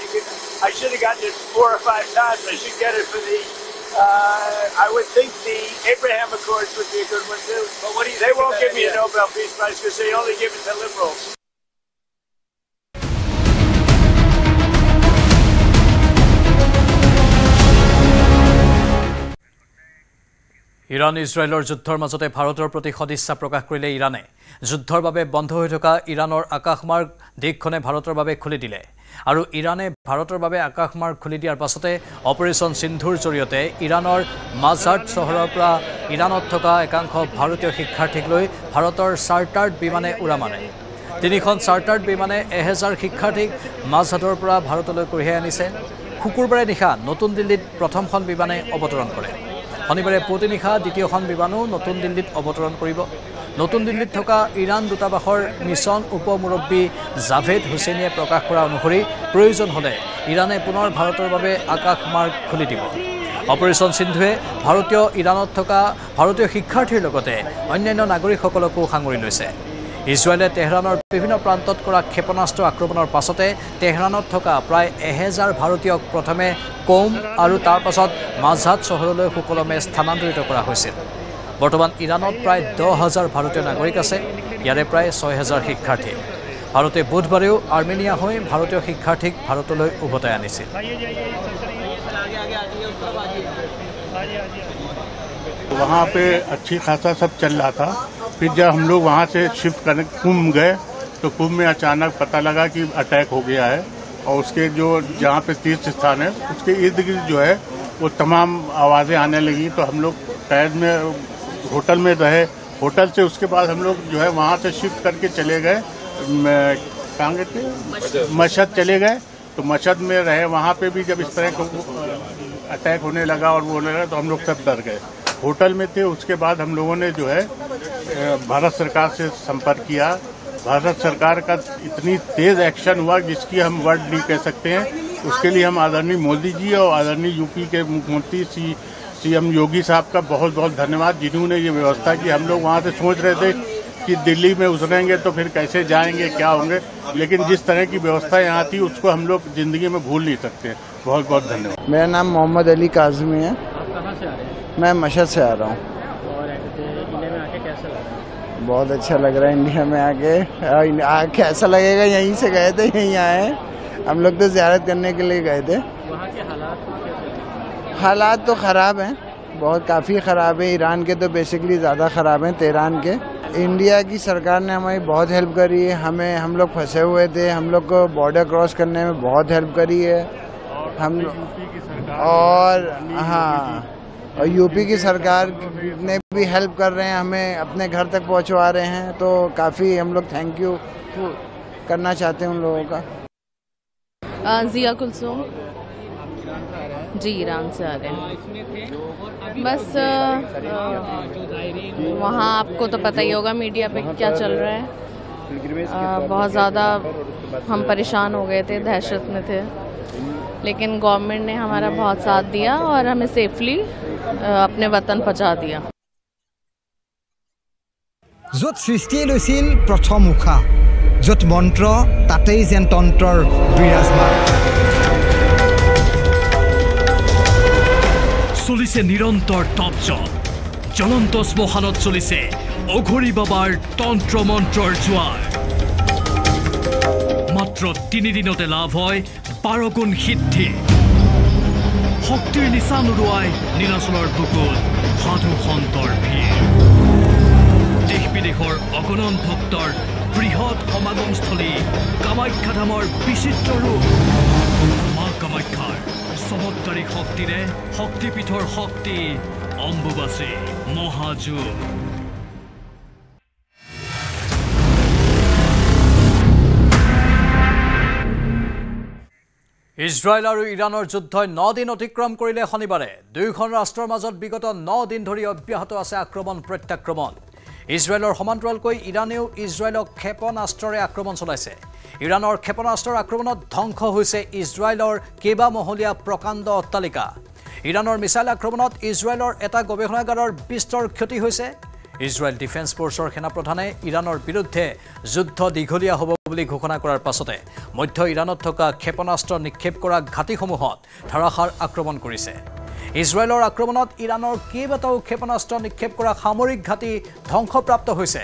I should have gotten it 4 or 5 times. I should get it for the I would think the Abraham Accords would be a good one too. But what do you they won't give me a Nobel Peace Prize because they only give it to liberals. Iran ইজৰাইলৰ যুদ্ধৰ মাজতে ভাৰতৰ প্ৰতি সদিচ্ছা প্ৰকাশ কৰিলে ইৰাণে যুদ্ধৰ বাবে বন্ধ হৈ থকা ইৰাণৰ আকাশমাৰ্গ দেশখনে ভাৰতৰ বাবে খুলি দিলে আৰু ইৰাণে ভাৰতৰ বাবে আকাশমাৰ্গ খুলি দিয়াৰ পাছতে অপাৰেশ্যন সিন্ধুৰ জৰিয়তে ইৰাণৰ মাজাৰ্ট চহৰৰ পৰা ইৰাণত থকা একাংশ ভাৰতীয় শিক্ষাৰ্থীক লৈ ভাৰতৰ চাৰ্টাৰ্ড বিমানে উৰা মাৰে 3খন চাৰ্টাৰ্ড বিমানে 1000 শিক্ষাৰ্থীক মাজাৰ্টৰ পৰা ভাৰতলৈ কঢ়িয়াই আনিছে শুকুৰবাৰে নিশা নতুন দিল্লীত প্ৰথমখন বিমানে অৱতৰণ কৰে শনিবাৰে পুৱতি নিশা দ্বিতীয়খন বিমানো নতুন দিল্লীত অৱতৰণ কৰিব নতুন দিল্লীত থকা ইৰাণ দূতাবাসৰ মিছন উপমুৰব্বী জাভেদ হুছেইনে প্ৰকাশ কৰা অনুসৰি প্ৰয়োজন হ'লে ইৰাণে পুনৰ ভাৰতৰ বাবে আকাশমাৰ্গ খুলি দিব অপাৰেশ্যন সিন্ধুৱে ভাৰতীয় ইৰাণত থকা ভাৰতীয় শিক্ষাৰ্থীৰ লগতে অন্যান্য নাগৰিকসকলকো সাঙুৰি লৈছে ইজৰাইলে তেহৰানৰ বিভিন্ন প্ৰান্তত কৰা ক্ষেপণাস্ত্ৰ আক্ৰমণৰ পাছতে তেহৰানত থকা প্ৰায় 1000 ভাৰতীয়ক প্ৰথমে কৌম আৰু তাৰ পাছত মাজাৰ্ট চহৰলৈ সুকলমে স্থানান্তৰিত কৰা হৈছিল বৰ্তমান ইৰাণত প্ৰায় 10000 ভাৰতীয় নাগৰিক আছে ইয়াৰে প্ৰায় 6000 শিক্ষাৰ্থী ভাৰতে বুধবাৰেও আৰ্মেনিয়া হৈ ভাৰতীয় শিক্ষাৰ্থীক ভাৰতলৈ উভতাই আনিছিল वहाँ पे अच्छी खासा सब चल रहा था फिर जब हम लोग वहाँ से शिफ्ट करने कुंभ गए तो कुंभ में अचानक पता लगा कि अटैक हो गया है और उसके जो जहाँ पे तीर्थ स्थान है उसके इर्द गिर्द जो है वो तमाम आवाज़ें आने लगी तो हम लोग कैद में होटल में रहे होटल से उसके बाद हम लोग जो है वहाँ से शिफ्ट करके चले गए कहाँ गए थे मशहद चले गए तो मशहद में रहे वहाँ पे भी जब इस तरह का अटैक होने लगा और वो होने लगा तो हम लोग सब डर गए होटल में थे उसके बाद हम लोगों ने जो है भारत सरकार से संपर्क किया भारत सरकार का इतनी तेज़ एक्शन हुआ जिसकी हम वर्ड नहीं कह सकते हैं उसके लिए हम आदरणीय मोदी जी और आदरणीय यूपी के मुख्यमंत्री सीएम योगी साहब का बहुत बहुत धन्यवाद जिन्होंने ये व्यवस्था की हम लोग वहाँ से सोच रहे थे कि दिल्ली में उतरेंगे तो फिर कैसे जाएंगे क्या होंगे लेकिन जिस तरह की व्यवस्था यहाँ थी उसको हम लोग ज़िंदगी में भूल नहीं सकते बहुत बहुत धन्यवाद मेरा नाम मोहम्मद अली काज़मी है कहाँ से आ रहे हैं मैं मशहद से आ रहा हूँ और इले में आके कैसा लगा बहुत अच्छा लग रहा है इंडिया में आके ऐसा लगेगा यहीं से गए थे यहीं आए हम लोग तो ज़ियारत करने के लिए गए थे। वहाँ के हालात तो ख़राब हैं, बहुत काफ़ी ख़राब है। ईरान के तो बेसिकली ज़्यादा ख़राब हैं तेहरान के। इंडिया की सरकार ने हमारी बहुत हेल्प करी है, हम लोग फंसे हुए थे, हम लोग को बॉर्डर क्रॉस करने में बहुत हेल्प करी है हम और हाँ और यूपी की सरकार ने भी हेल्प कर रहे हैं, हमें अपने घर तक पहुंचवा रहे हैं, तो काफ़ी हम लोग थैंक यू करना चाहते हैं उन लोगों का। जिया कुलसुम जी ईरान से आ रहे हैं। बस वहाँ आपको तो पता ही होगा मीडिया पे क्या चल रहा है, बहुत ज़्यादा हम परेशान हो गए थे, दहशत में थे, लेकिन गवर्नमेंट ने हमारा बहुत साथ दिया और हमें सेफली अपने वतन पहुँचा दिया। য'ত সৃষ্টিয়ে লৈছিল প্ৰথম উশাহ, য'ত মন্ত্ৰ তাতেই যেন তন্ত্ৰৰ বিৰাজমান। চলিছে নিৰন্তৰ টপ জব, জ্বলন্ত শ্মশানত চলিছে অঘৰী বাবাৰ তন্ত্ৰ মন্ত্ৰৰ জোৱাৰ। মাত্ৰ 3 দিনতে লাভ হয় 12 গুণ সিদ্ধি। শক্তিৰ নিচান উৰুৱাই নীলাচলৰ বুকুত সাধু সন্তৰ ভিৰ। দেশ বিদেশৰ অগণন ভক্তৰ বৃহৎ সমাগমস্থলী কামাখ্যা ধামৰ বিচিত্ৰ ৰূপ। মা কামাখ্যাৰ চমৎকাৰী শক্তিৰে শক্তিপীঠৰ শক্তি অম্বুবাচী মহাযুগ। ইজৰাইল আৰু ইৰাণৰ যুদ্ধই 9 দিন অতিক্ৰম কৰিলে শনিবাৰে। দুয়োখন ৰাষ্ট্ৰৰ মাজত বিগত 9 দিন ধৰি অব্যাহত আছে আক্ৰমণ প্ৰত্যাক্ৰমণ। ইজৰাইলৰ সমান্তৰালকৈ ইৰাণেও ইজৰাইলক ক্ষেপণাস্ত্ৰৰে আক্ৰমণ চলাইছে। ইৰাণৰ ক্ষেপণাস্ত্ৰৰ আক্ৰমণত ধ্বংস হৈছে ইজৰাইলৰ কেইবামহলীয়া প্ৰকাণ্ড অট্টালিকা। ইৰাণৰ মিছাইল আক্ৰমণত ইজৰাইলৰ এটা গৱেষণাগাৰৰ বিস্তৰ ক্ষতি হৈছে। ইজৰাইল ডিফেন্স ফ'ৰ্চৰ সেনাপ্ৰধানে ইৰাণৰ বিৰুদ্ধে যুদ্ধ দীঘলীয়া হ'ব বুলি ঘোষণা কৰাৰ পাছতে মধ্য ইৰাণত থকা ক্ষেপণাস্ত্ৰ নিক্ষেপ কৰা ঘাটিসমূহত ধাৰাসাৰ আক্ৰমণ কৰিছে। ইজৰাইলৰ আক্ৰমণত ইৰাণৰ কেইবাটাও ক্ষেপণাস্ত্ৰ নিক্ষেপ কৰা সামৰিক ঘাটি ধ্বংসপ্ৰাপ্ত হৈছে।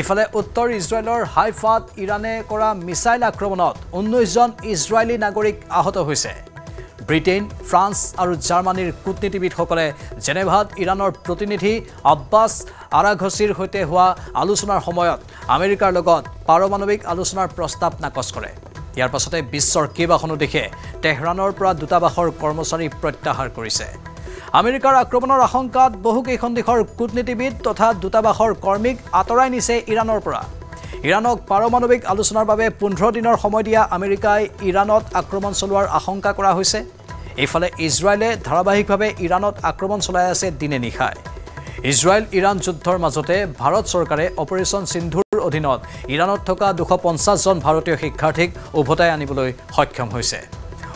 ইফালে উত্তৰ ইজৰাইলৰ হাইফাত ইৰাণে কৰা মিছাইল আক্ৰমণত 19জন ইজৰাইলী নাগৰিক আহত হৈছে। ব্ৰিটেইন, ফ্ৰান্স আৰু জাৰ্মানীৰ কূটনীতিবিদসকলে জেনেভাত ইৰাণৰ প্ৰতিনিধি আব্বাছ আৰাঘচিৰ সৈতে হোৱা আলোচনাৰ সময়ত আমেৰিকাৰ লগত পাৰমাণৱিক আলোচনাৰ প্ৰস্তাৱ নাকচ কৰে। ইয়াৰ পাছতে বিশ্বৰ কেইবাখনো দেশে তেহৰানৰ পৰা দূতাবাসৰ কৰ্মচাৰী প্ৰত্যাহাৰ কৰিছে। আমেৰিকাৰ আক্ৰমণৰ আশংকাত বহুকেইখন দেশৰ কূটনীতিবিদ তথা দূতাবাসৰ কৰ্মীক আঁতৰাই নিছে ইৰাণৰ পৰা। ইৰাণক পাৰমাণৱিক আলোচনাৰ বাবে 15 দিনৰ সময় দিয়া আমেৰিকাই ইৰাণত আক্ৰমণ চলোৱাৰ আশংকা কৰা হৈছে। এইফালে ইজৰাইলে ধাৰাবাহিকভাৱে ইৰাণত আক্ৰমণ চলাই আছে দিনে নিশাই। ইজৰাইল ইৰাণ যুদ্ধৰ মাজতে ভাৰত চৰকাৰে অপাৰেশ্যন সিন্ধুৰ অধীনত ইৰাণত থকা 250 জন ভাৰতীয় শিক্ষাৰ্থীক উভতাই আনিবলৈ সক্ষম হৈছে।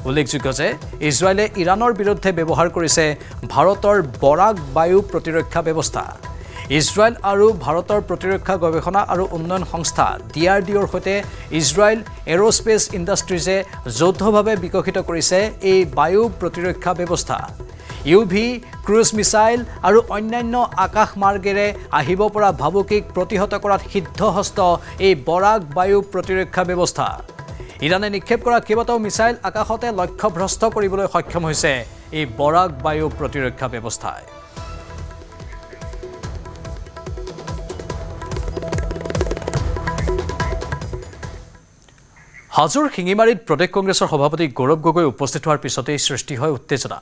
উল্লেখযোগ্য যে ইজৰাইলে ইৰাণৰ বিৰুদ্ধে ব্যৱহাৰ কৰিছে ভাৰতৰ বৰাক বায়ু প্ৰতিৰক্ষা ব্যৱস্থা। ইজৰাইল আৰু ভাৰতৰ প্ৰতিৰক্ষা গৱেষণা আৰু উন্নয়ন সংস্থা DRDOৰ সৈতে ইজৰাইল এৰোস্পেচ ইণ্ডাষ্ট্ৰিজে যৌথভাৱে বিকশিত কৰিছে এই বায়ু প্ৰতিৰক্ষা ব্যৱস্থা। UV, ক্ৰুজ মিছাইল আৰু অন্যান্য আকাশ মাৰ্গেৰে আহিব পৰা ভাবুকিক প্ৰতিহত কৰাত সিদ্ধহস্ত এই বৰাক বায়ু প্ৰতিৰক্ষা ব্যৱস্থা। ইৰাণে নিক্ষেপ কৰা কেইবাটাও মিছাইল আকাশতে লক্ষ্যভ্ৰষ্ট কৰিবলৈ সক্ষম হৈছে এই বৰাক বায়ু প্ৰতিৰক্ষা ব্যৱস্থাই। হাজোৰ শিঙিমাৰীত প্ৰদেশ কংগ্ৰেছৰ সভাপতি গৌৰৱ গগৈ উপস্থিত হোৱাৰ পিছতেই সৃষ্টি হয় উত্তেজনা।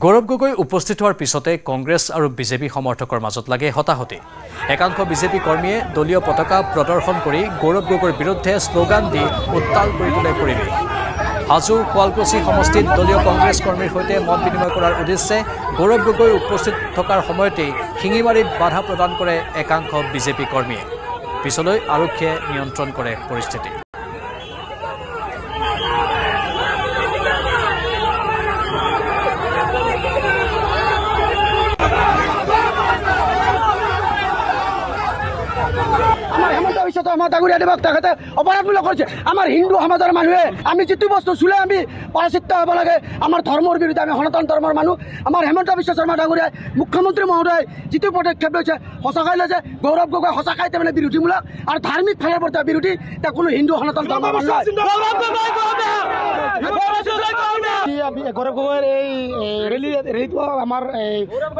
গৌৰৱ গগৈ উপস্থিত হোৱাৰ পিছতে কংগ্ৰেছ আৰু বিজেপি সমৰ্থকৰ মাজত লাগে হতাহতি। একাংশ বিজেপি কৰ্মীয়ে দলীয় পতাকা প্ৰদৰ্শন কৰি গৌৰৱ গগৈৰ বিৰুদ্ধে শ্লোগান দি উত্তাল কৰি তোলে পৰিৱেশ। হাজো শুৱালকুছি সমষ্টিত দলীয় কংগ্ৰেছ কৰ্মীৰ সৈতে মত বিনিময় কৰাৰ উদ্দেশ্যে গৌৰৱ গগৈ উপস্থিত থকাৰ সময়তেই শিঙিমাৰীত বাধা প্ৰদান কৰে একাংশ বিজেপি কৰ্মীয়ে। পিছলৈ আৰক্ষীয়ে নিয়ন্ত্ৰণ কৰে পৰিস্থিতি। শৰ্মা ডাঙৰীয়া দেৱক তেখেতে অপৰাধমূলক কৰিছে আমাৰ হিন্দু সমাজৰ মানুহে আমি যিটো বস্তু চুলে আমি পৰাচিত হ'ব লাগে আমাৰ ধৰ্মৰ বিৰুদ্ধে আমি সনাতন ধৰ্মৰ মানুহ আমাৰ হেমন্ত বিশ্ব শৰ্মা ডাঙৰীয়াই মুখ্যমন্ত্ৰী মহোদয় যিটো পদক্ষেপ লৈছে সঁচাকৈ লৈছে গৌৰৱ গগৈ সঁচাকৈ তাৰমানে বিৰোধীমূলক আৰু ধাৰ্মিক ফালৰ পৰা বিৰোধী তেওঁ কোনো হিন্দু সনাতন ধৰ্মৰ মানুহ গৌৰৱ গগৈৰ এই ৰেলীটো আমাৰ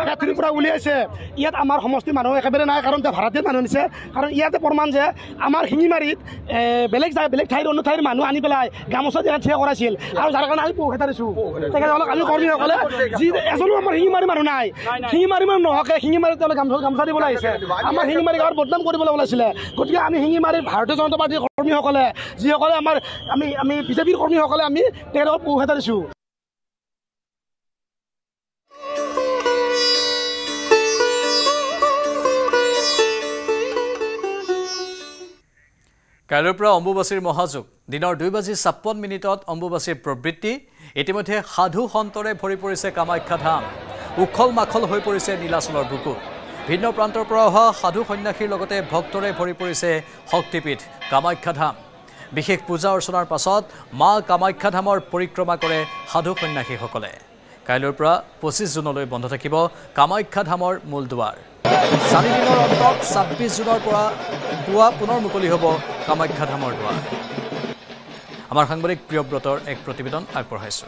কাঠিৰ পৰা উলিয়াইছে ইয়াত আমাৰ সমষ্টিৰ মানুহ একেবাৰে নাই কাৰণ তেওঁ ভাৰতীয় মানুহ নিছে কাৰণ ইয়াতে প্ৰমাণ যে আমাৰ শিঙিমাৰীত বেলেগ ঠাইৰ অন্য ঠাইৰ মানুহ আনি পেলাই গামোচা দিয়া থিয় কৰাইছিল আৰু যাৰ কাৰণে আমি পইচা দিছোঁ তেখেতসকলক আমি কৰ্মীসকলে যি এজনো আমাৰ শিঙিমাৰী মানুহ নাই শিঙিমাৰী মানুহ নহকে শিঙিমাৰীত তেওঁলোকে গামোচা দিবলৈ আহিছে আমাৰ শিঙিমাৰী গাঁৱত বদনাম কৰিবলৈ ওলাইছিলে গতিকে আমি শিঙিমাৰীৰ ভাৰতীয় জনতা পাৰ্টীৰ কৰ্মীসকলে যিসকলে আমাৰ আমি বিজেপিৰ কৰ্মীসকলে আমি তেওঁলোকক পইচা দিছোঁ কাইলৈৰ পৰা অম্বুবাচীৰ মহাযোগ দিনৰ 2:56 অম্বুবাচীৰ প্ৰবৃত্তি ইতিমধ্যে সাধু সন্তৰে ভৰি পৰিছে কামাখ্যা ধাম উখল মাখল হৈ পৰিছে নীলাচলৰ বুকু ভিন্ন প্ৰান্তৰ পৰা অহা সাধু সন্যাসীৰ লগতে ভক্তৰে ভৰি পৰিছে শক্তিপীঠ কামাখ্যা ধাম বিশেষ পূজা অৰ্চনাৰ পাছত মা কামাখ্যা ধামৰ পৰিক্ৰমা কৰে সাধু সন্যাসীসকলে কাইলৈৰ পৰা 25 জুনলৈ বন্ধ থাকিব কামাখ্যা ধামৰ মূল দুৱাৰ 4 দিনৰ অন্তত 26 জুনৰ পৰা পুৱা পুনৰ মুকলি হ'ব কামাখ্যা ধামৰ দুৱাৰ আমাৰ সাংবাদিক প্ৰিয়ব্ৰতৰ এক প্ৰতিবেদন আগবঢ়াইছো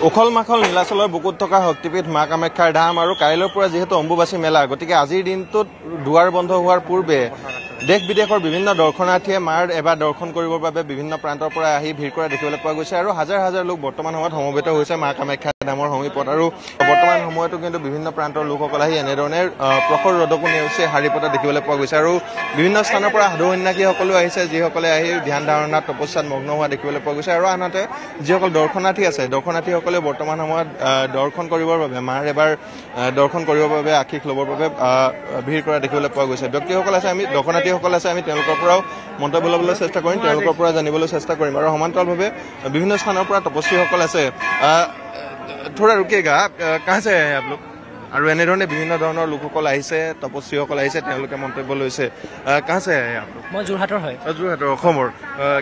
উখল মাখল নীলাচলৰ বুকুত থকা শক্তিপীঠ মা কামাখ্যাৰ ধাম আৰু কাইলৈৰ পৰা যিহেতু অম্বুবাচী মেলা গতিকে আজিৰ দিনটোত দুৱাৰ বন্ধ হোৱাৰ পূৰ্বে দেশ বিদেশৰ বিভিন্ন দৰ্শনাৰ্থীয়ে মাৰ এবাৰ দৰ্শন কৰিবৰ বাবে বিভিন্ন প্ৰান্তৰ পৰা আহি ভিৰ কৰা দেখিবলৈ পোৱা গৈছে আৰু হাজাৰ হাজাৰ লোক বৰ্তমান সময়ত সমবেত হৈছে মা কামাখ্যা ধামৰ সমীপত আৰু বৰ্তমান সময়তো কিন্তু বিভিন্ন প্ৰান্তৰ লোকসকল আহি এনেধৰণে প্ৰখৰ ৰ'দকো নেওচি শাৰী পতা দেখিবলৈ পোৱা গৈছে আৰু বিভিন্ন স্থানৰ পৰা সাধু সন্যাসীসকলো আহিছে যিসকলে আহি ধ্যান ধাৰণাত তপস্যাত মগ্ন হোৱা দেখিবলৈ পোৱা গৈছে আৰু আনহাতে যিসকল দৰ্শনাৰ্থী আছে দৰ্শনাৰ্থীসকলে বৰ্তমান সময়ত দৰ্শন কৰিবৰ বাবে মাৰ এবাৰ দৰ্শন কৰিবৰ বাবে আশীষ ল'বৰ বাবে ভিৰ কৰা দেখিবলৈ পোৱা গৈছে ব্যক্তিসকল আছে আমি দৰ্শনাৰ্থীসকল আছে আমি তেওঁলোকৰ পৰাও মন্তব্য ল'বলৈ চেষ্টা কৰিম তেওঁলোকৰ পৰা জানিবলৈ চেষ্টা কৰিম আৰু সমান্তৰালভাৱে বিভিন্ন স্থানৰ পৰা তপস্বীসকল আছে थोड़ा रुकिएगा कहाँ से है आप लोग আৰু এনেধৰণে বিভিন্ন ধৰণৰ লোকসকল আহিছে তপস্বীসকল আহিছে তেওঁলোকে মন্তব্য লৈছে कहाँ से है आप लोग মই যোৰহাটৰ হয় যোৰহাটৰ অসমৰ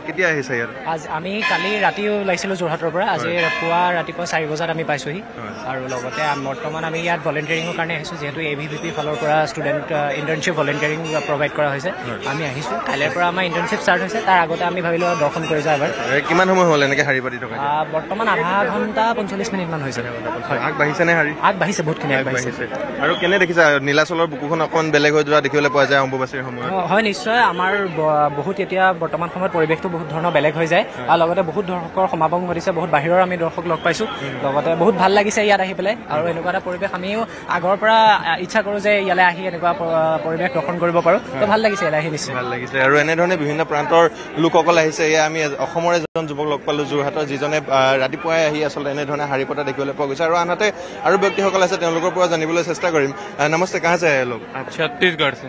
কেতিয়া আহিছে ইয়াত আজ আমি কালি ৰাতি ওলাইছিলো যোৰহাটৰ পৰা আজি পুৱা ৰাতিপুৱা 4 বজাত আমি পাইছোহি আৰু লগতে বৰ্তমান আমি ইয়াত ভলেণ্টিয়াৰিঙৰ কাৰণে আহিছো যেহেতু এভিভিপি ফালৰ পৰা ষ্টুডেণ্ট ইণ্টাৰ্ণশ্বিপ ভলেণ্টিয়াৰিং প্ৰভাইড কৰা হৈছে আমি আহিছো কাইলৈৰ পৰা আমাৰ ইণ্টাৰ্ণশ্বিপ ষ্টাৰ্ট হৈছে তাৰ আগতে আমি ভাবিলো দৰ্শন কৰি যাওঁ এবাৰ কিমান সময় হ'ল এনেকৈ শাৰী পাতি থকা বৰ্তমান আধা ঘণ্টা 45 মিনিটমান হৈছে আগবাঢ়িছে নে শাৰী আগবাঢ়িছে বহুতখিনি আগবাঢ়িছে আৰু কেনে দেখিছা নীলাচলৰ বুকুখন অকণ বেলেগ হৈ যোৱা দেখিবলৈ পোৱা যায় অম্বুবাচীৰ সময়ত হয় নিশ্চয় আমাৰ বহুত এতিয়া বৰ্তমান সময়ত পৰিৱেশটো বহুত ধৰণৰ বেলেগ হৈ যায় আৰু লগতে বহুত দৰ্শকৰ সমাগম ঘটিছে বহুত বাহিৰৰ আমি দৰ্শক লগ পাইছো লগতে বহুত ভাল লাগিছে ইয়াত আহি পেলাই আৰু এনেকুৱা এটা পৰিৱেশ আমিও আগৰ পৰা ইচ্ছা কৰোঁ যে ইয়ালৈ আহি এনেকুৱা পৰিৱেশ দৰ্শন কৰিব পাৰোঁ তো ভাল লাগিছে ইয়ালৈ আহি নিশ্চয় ভাল লাগিছে আৰু এনেধৰণে বিভিন্ন প্ৰান্তৰ লোকসকল আহিছে এয়া আমি অসমৰ এজন যুৱক লগ পালোঁ যোৰহাটৰ যিজনে ৰাতিপুৱাই আহি আচলতে এনেধৰণে শাৰী পতা দেখিবলৈ পোৱা গৈছে আৰু আনহাতে আৰু ব্যক্তিসকল আছে তেওঁলোকৰ পৰা জানিবলৈ চেষ্টা কৰিম नमस्ते कहाँ से आए लोग छत्तीसगढ़ से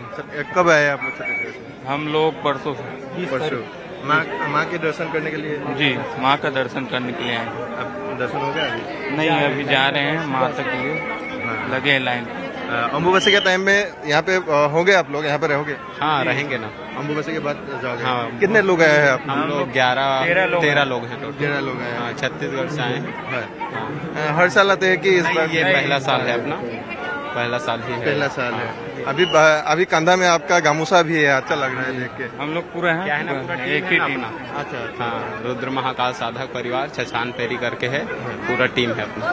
कब आए आप लोग छत्तीसगढ़ से हम लोग परसों से परसों माँ के दर्शन करने के लिए जी माँ का दर्शन करने के लिए आए अब दर्शन हो गया अभी नहीं अभी जा रहे हैं माँ तक के लिए लगे हैं लाइन अम्बुबासी के टाइम में यहाँ पे होंगे आप लोग यहाँ पे रहोगे हाँ रहेंगे ना अम्बुबासी के बाद जाओगे हाँ कितने लोग आए हैं आप हम लोग 13 लोग हैं 13 लोग आए हैं छत्तीसगढ़ से आए हैं हर साल आते हैं कि इस बार ये पहला साल है अपना पहला साल ही है पहला साल है अभी कंधा में आपका गामूसा भी है अच्छा लग रहा है देख के हम लोग पूरा हैं एक ही टीम अच्छा हाँ रुद्र महाकाल साधक परिवार छछान पेरी करके है पूरा टीम है अपना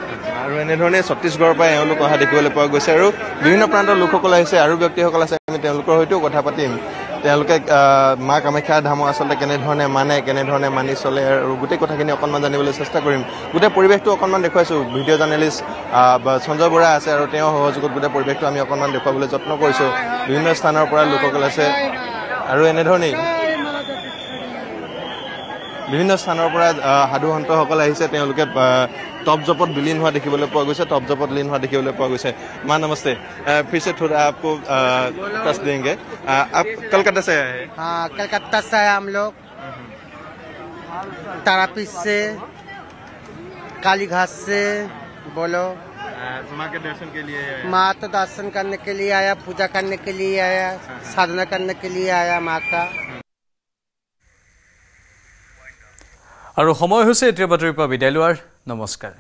আৰু এনেধৰণে ছত্তীশগড়ৰ পৰা এওঁলোক অহা দেখিবলৈ পোৱা গৈছে আৰু বিভিন্ন প্ৰান্তৰ লোকসকল আহিছে আৰু ব্যক্তিসকল আছে আমি তেওঁলোকৰ সৈতেও কথা পাতিম তেওঁলোকে মা কামাখ্যা ধামক আচলতে কেনেধৰণে মানি চলে আৰু গোটেই কথাখিনি অকণমান জানিবলৈ চেষ্টা কৰিম গোটেই পৰিৱেশটো অকণমান দেখুৱাইছোঁ ভিডিঅ' জাৰ্নেলিষ্ট সঞ্জয় বৰা আছে আৰু তেওঁ সহযোগত গোটেই পৰিৱেশটো আমি অকণমান দেখুৱাবলৈ যত্ন কৰিছোঁ বিভিন্ন স্থানৰ পৰা লোকসকল আছে আৰু এনেধৰণেই বিভিন্ন স্থানৰ পৰা সাধু সন্তসকল আহিছে তেওঁলোকে टॉप जपत विलीन हुआ देखिए टॉप जपत लीन हुआ देखिए माँ नमस्ते फिर से थोड़ा आपको टच देंगे आप कलकत्ता से आए हैं हाँ कलकत्ता से आए हम लोग तारापीठ से कालीघाट से बोलो माँ के दर्शन के लिए माँ तो दर्शन करने के लिए आया, पूजा करने के लिए आया, साधना करने के लिए आया माँ का। আৰু সময় হৈছে এতিয়া বাতৰিৰ পৰা বিদায় লোৱাৰ। নমস্কাৰ।